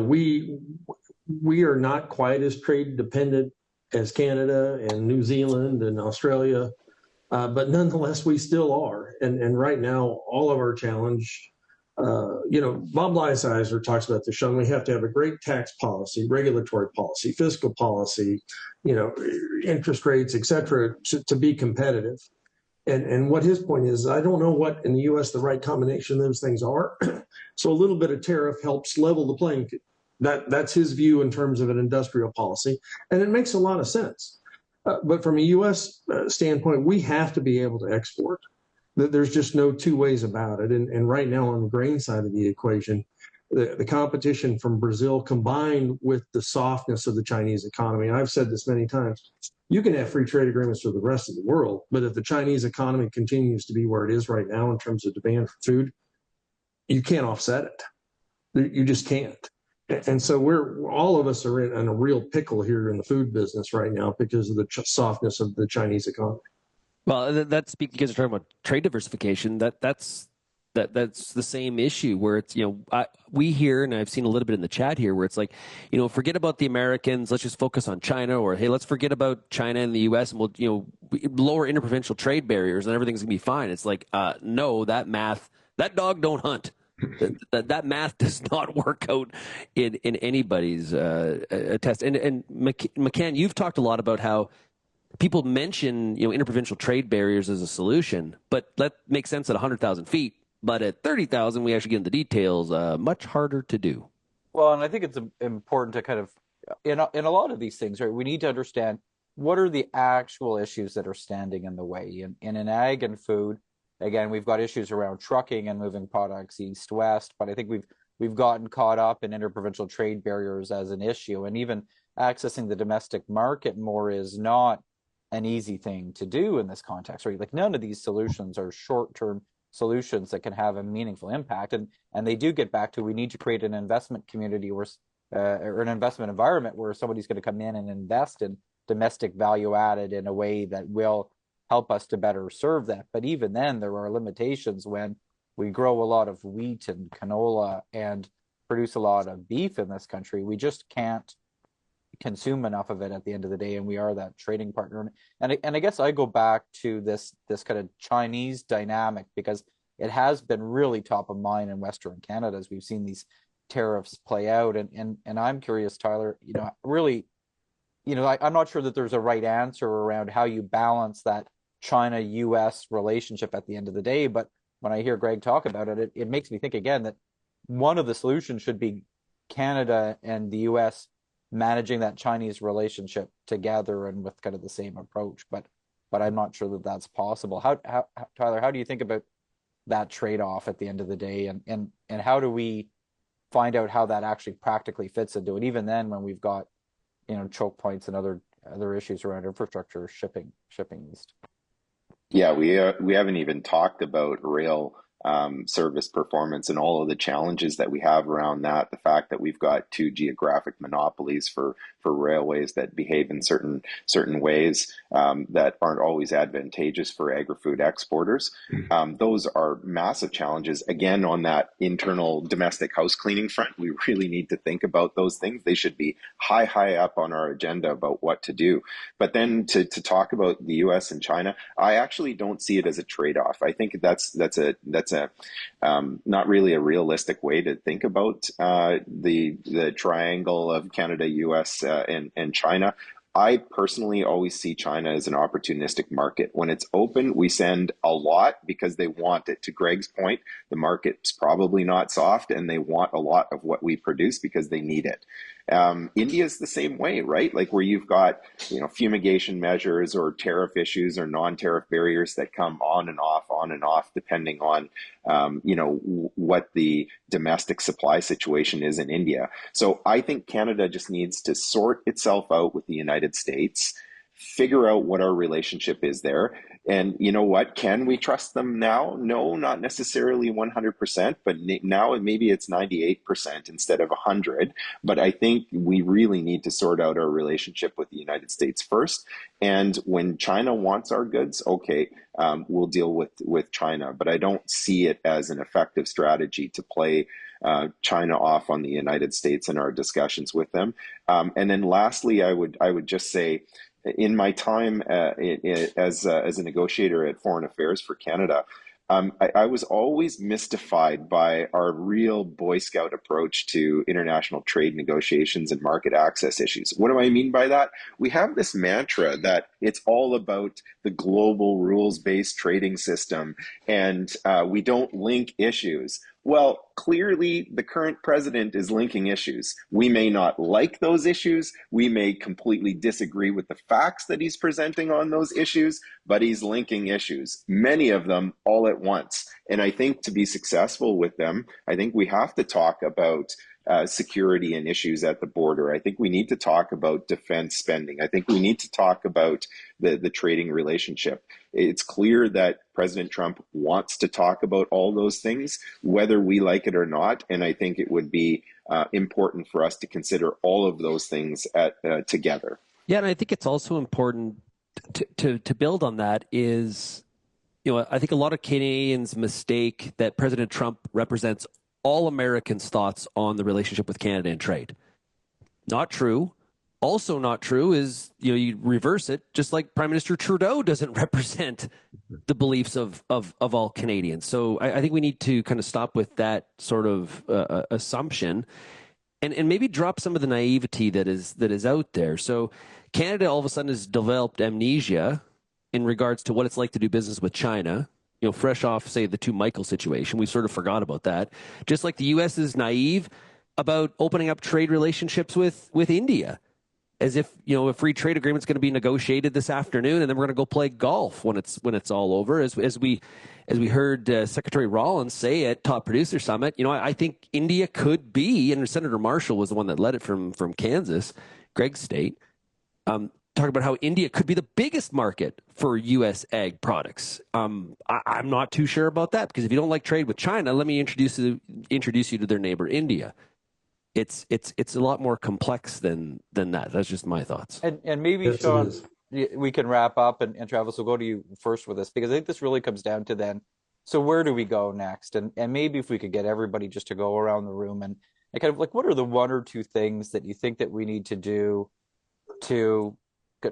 We are not quite as trade dependent as Canada and New Zealand and Australia, but nonetheless we still are. And right now, all of our challenge. Bob Lighthizer talks about this, Shaun. We have to have a great tax policy, regulatory policy, fiscal policy, interest rates, et cetera, to be competitive. And what his point is, I don't know what in the U.S. the right combination of those things are. So a little bit of tariff helps level the playing field. That's his view in terms of an industrial policy, and it makes a lot of sense. But from a U.S. Standpoint, we have to be able to export. There's just no two ways about it. And right now on the grain side of the equation, the competition from Brazil combined with the softness of the Chinese economy, and I've said this many times, you can have free trade agreements for the rest of the world, but if the Chinese economy continues to be where it is right now in terms of demand for food, you can't offset it. You just can't. And so all of us are in a real pickle here in the food business right now because of the softness of the Chinese economy. Well, that's because you're talking about trade diversification. That's the same issue where it's, we hear, and I've seen a little bit in the chat here, where it's like, forget about the Americans, let's just focus on China, or hey, let's forget about China and the U.S. and we'll, lower interprovincial trade barriers and everything's gonna be fine. It's like, no, that dog don't hunt. That math does not work out in anybody's test. And McCann, you've talked a lot about how people mention interprovincial trade barriers as a solution, but that makes sense at 100,000 feet. But at 30,000, we actually get into the details. Much harder to do. Well, and I think it's important to kind of, in a lot of these things, right, we need to understand what are the actual issues that are standing in the way. In ag and food, again, we've got issues around trucking and moving products east-west, but I think we've gotten caught up in interprovincial trade barriers as an issue, and even accessing the domestic market more is not an easy thing to do in this context, right? Like none of these solutions are short-term solutions that can have a meaningful impact, and they do get back to we need to create an investment community or an investment environment where somebody's going to come in and invest in domestic value added in a way that will help us to better serve that. But even then, there are limitations when we grow a lot of wheat and canola and produce a lot of beef in this country. We just can't consume enough of it at the end of the day, and we are that trading partner. And I guess I go back to this kind of Chinese dynamic because it has been really top of mind in Western Canada as we've seen these tariffs play out. And I'm curious, Tyler, really, I'm not sure that there's a right answer around how you balance that China-U.S. relationship at the end of the day. But when I hear Gregg talk about it, it makes me think again that one of the solutions should be Canada and the U.S. managing that Chinese relationship together and with kind of the same approach. But I'm not sure that that's possible. How Tyler, how do you think about that trade-off at the end of the day, and how do we find out how that actually practically fits into it? Even then, when we've got choke points and other issues around infrastructure shipping east. Yeah, we haven't even talked about rail service performance and all of the challenges that we have around that. The fact that we've got two geographic monopolies for railways that behave in certain ways that aren't always advantageous for agri-food exporters. Those are massive challenges. Again, on that internal domestic house cleaning front, we really need to think about those things. They should be high up on our agenda about what to do. But then to talk about the U.S. and China, I actually don't see it as a trade-off. I think that's not really a realistic way to think about the triangle of Canada, U.S. And China. I personally always see China as an opportunistic market. When it's open, we send a lot because they want it. To Gregg's point, the market's probably not soft and they want a lot of what we produce because they need it. India's the same way, right? Like where you've got, fumigation measures or tariff issues or non-tariff barriers that come on and off, depending on, what the domestic supply situation is in India. So I think Canada just needs to sort itself out with the United States, figure out what our relationship is there. And you know what? Can we trust them now? No, not necessarily 100%, but now maybe it's 98% instead of 100. But I think we really need to sort out our relationship with the United States first. And when China wants our goods, okay, we'll deal with China. But I don't see it as an effective strategy to play China off on the United States in our discussions with them. And then lastly, I would just say, in my time as a negotiator at Foreign Affairs for Canada, I was always mystified by our real Boy Scout approach to international trade negotiations and market access issues. What do I mean by that? We have this mantra that it's all about the global rules-based trading system, and we don't link issues. Well, clearly, the current president is linking issues. We may not like those issues. We may completely disagree with the facts that he's presenting on those issues, but he's linking issues, many of them all at once. And I think to be successful with them, I think we have to talk about security and issues at the border. I think we need to talk about defense spending. I think we need to talk about the trading relationship. It's clear that President Trump wants to talk about all those things, whether we like it or not. And I think it would be important for us to consider all of those things together. Yeah, and I think it's also important to build on that is, I think a lot of Canadians mistake that President Trump represents all Americans' thoughts on the relationship with Canada and trade. Not true. Also not true is, you reverse it, just like Prime Minister Trudeau doesn't represent the beliefs of all Canadians. So I think we need to kind of stop with that sort of assumption and maybe drop some of the naivety that is out there. So Canada all of a sudden has developed amnesia in regards to what it's like to do business with China. Fresh off, say, the two Michael situation, we sort of forgot about that. Just like the U.S. is naive about opening up trade relationships with India, as if a free trade agreement is going to be negotiated this afternoon, and then we're going to go play golf when it's all over. As we heard Secretary Rollins say at Top Producer Summit, I think India could be, and Senator Marshall was the one that led it from Kansas, Gregg's state. Talk about how India could be the biggest market for U.S. ag products. I'm not too sure about that, because if you don't like trade with China, let me introduce you to their neighbor India. It's a lot more complex than that. That's just my thoughts. And maybe, yes, Shaun, we can wrap up, and Travis, we'll go to you first with this, because I think this really comes down to then, so where do we go next? And maybe if we could get everybody just to go around the room and kind of like, what are the one or two things that you think that we need to do to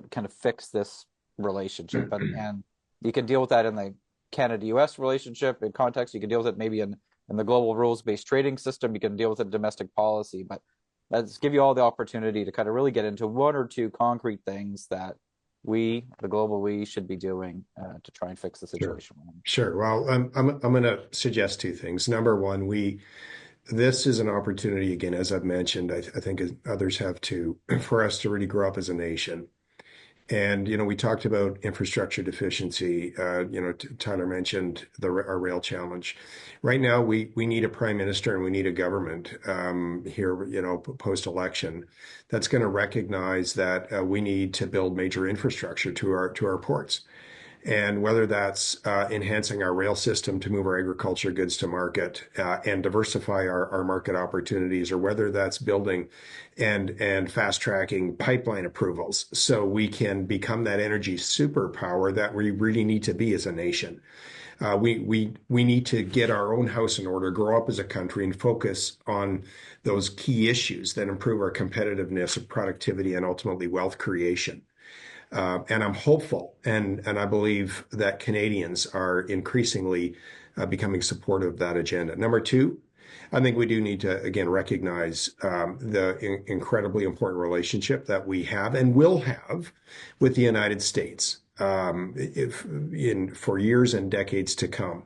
kind of fix this relationship? And you can deal with that in the Canada-U.S. relationship in context. You can deal with it maybe in the global rules-based trading system. You can deal with it in domestic policy. But let's give you all the opportunity to kind of really get into one or two concrete things that we, the global we, should be doing to try and fix the situation. Sure. Well, I'm going to suggest two things. Number one, this is an opportunity, again, as I've mentioned, I think others have too, for us to really grow up as a nation. And, we talked about infrastructure deficiency. Tyler mentioned our rail challenge. Right now, we need a prime minister and we need a government here, post-election, that's going to recognize that we need to build major infrastructure to our ports. And whether that's enhancing our rail system to move our agriculture goods to market and diversify our market opportunities, or whether that's building and fast tracking pipeline approvals so we can become that energy superpower that we really need to be as a nation. We need to get our own house in order, grow up as a country, and focus on those key issues that improve our competitiveness, of productivity, and ultimately wealth creation. And I'm hopeful, and I believe that Canadians are increasingly becoming supportive of that agenda. Number two, I think we do need to, again, recognize the incredibly important relationship that we have and will have with the United States for years and decades to come.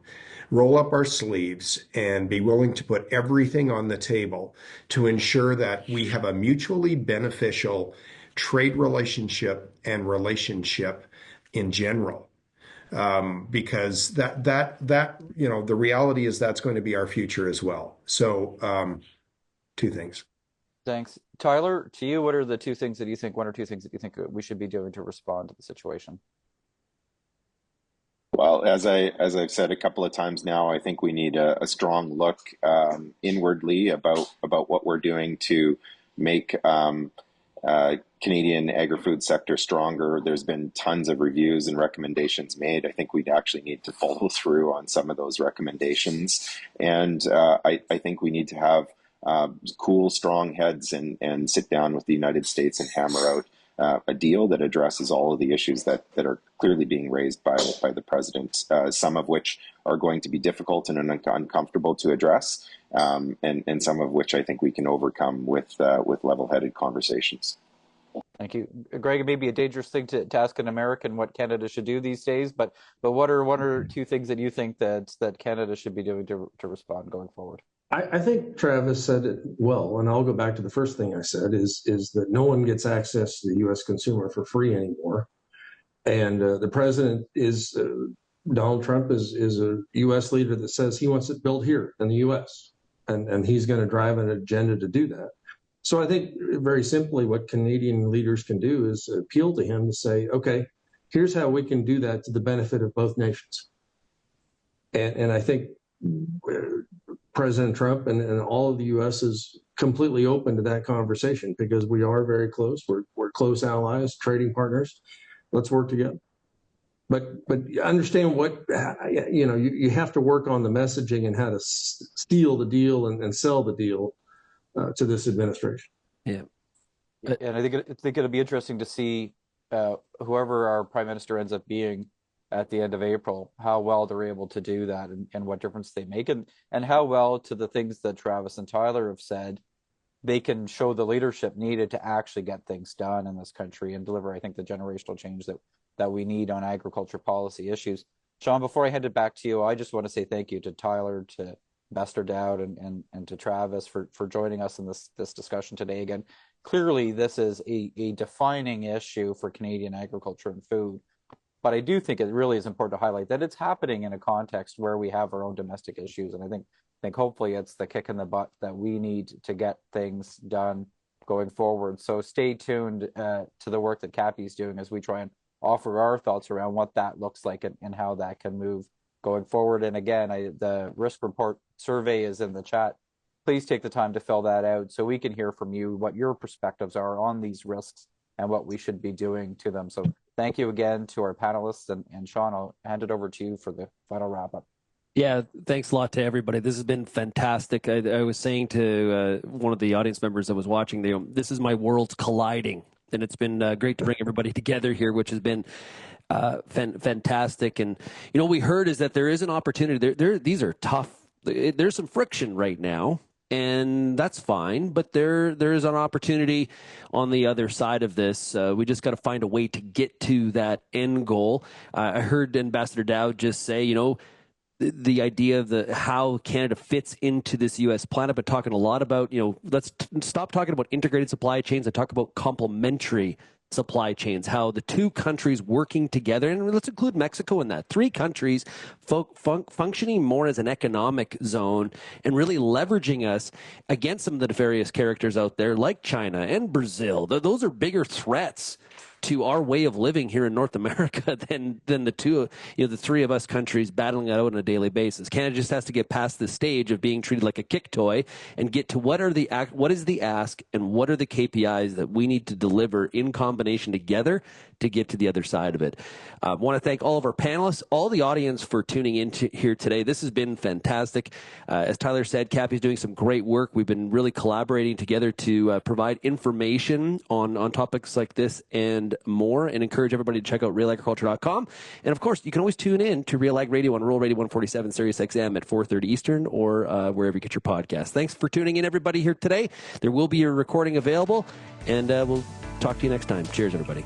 Roll up our sleeves and be willing to put everything on the table to ensure that we have a mutually beneficial trade relationship and relationship in general, because that the reality is that's going to be our future as well. So, two things. Thanks, Tyler. To you, what are the two things that you think? One or two things that you think we should be doing to respond to the situation? Well, as I've said a couple of times now, I think we need a strong look inwardly about what we're doing to make Canadian agri-food sector stronger. There's been tons of reviews and recommendations made. I think we'd actually need to follow through on some of those recommendations. And I think we need to have cool, strong heads and sit down with the United States and hammer out a deal that addresses all of the issues that are clearly being raised by the president, some of which are going to be difficult and uncomfortable to address, and some of which I think we can overcome with level-headed conversations. Thank you, Greg. It may be a dangerous thing to ask an American what Canada should do these days, but what are one or two things that you think that Canada should be doing to respond going forward? I think Travis said it well, and I'll go back to the first thing I said is that no one gets access to the U.S. consumer for free anymore, and the president is Donald Trump is a U.S. leader that says he wants it built here in the U.S. and he's going to drive an agenda to do that. So I think very simply what Canadian leaders can do is appeal to him to say, okay, here's how we can do that to the benefit of both nations. And I think President Trump and all of the U.S. is completely open to that conversation because we are very close. We're close allies, trading partners. Let's work together. But understand what, you have to work on the messaging and how to steal the deal and sell the deal to this administration. Yeah. And I think it'll be interesting to see whoever our prime minister ends up being at the end of April, how well they're able to do that and what difference they make, and how well, to the things that Travis and Tyler have said, they can show the leadership needed to actually get things done in this country and deliver, I think, the generational change that we need on agriculture policy issues. Shaun, before I hand it back to you, I just want to say thank you to Tyler, to Gregg Doud, and to Travis for joining us in this discussion today. Again, clearly this is a defining issue for Canadian agriculture and food. But I do think it really is important to highlight that it's happening in a context where we have our own domestic issues. And I think hopefully it's the kick in the butt that we need to get things done going forward. So stay tuned to the work that CAPI is doing as we try and offer our thoughts around what that looks like and how that can move going forward. And again, the risk report survey is in the chat. Please take the time to fill that out so we can hear from you what your perspectives are on these risks and what we should be doing to them. So thank you again to our panelists, and Shaun, I'll hand it over to you for the final wrap up. Yeah, thanks a lot to everybody. This has been fantastic. I was saying to one of the audience members that was watching, this is my worlds colliding, and it's been great to bring everybody together here, which has been fantastic. And what we heard is that there is an opportunity. These are tough. There's some friction right now, and that's fine, but there is an opportunity on the other side of this. We just got to find a way to get to that end goal. I heard Ambassador Doud just say, the idea of how Canada fits into this U.S. planet, but talking a lot about, let's stop talking about integrated supply chains and talk about complementary supply chains, how the two countries working together, and let's include Mexico in that, three countries functioning more as an economic zone and really leveraging us against some of the nefarious characters out there like China and Brazil. Those are bigger threats to our way of living here in North America than the three of us countries battling it out on a daily basis. Canada just has to get past the stage of being treated like a kick toy and get to what is the ask and what are the KPIs that we need to deliver in combination together to get to the other side of it. I want to thank all of our panelists, all the audience for tuning in here today. This has been fantastic. As Tyler said, CAPI is doing some great work. We've been really collaborating together to provide information on topics like this and more, and encourage everybody to check out realagriculture.com. And of course, you can always tune in to Real Ag Radio on Rural Radio 147 Sirius XM at 4:30 Eastern, or wherever you get your podcasts. Thanks for tuning in, everybody, here today. There will be a recording available, and we'll talk to you next time. Cheers, everybody.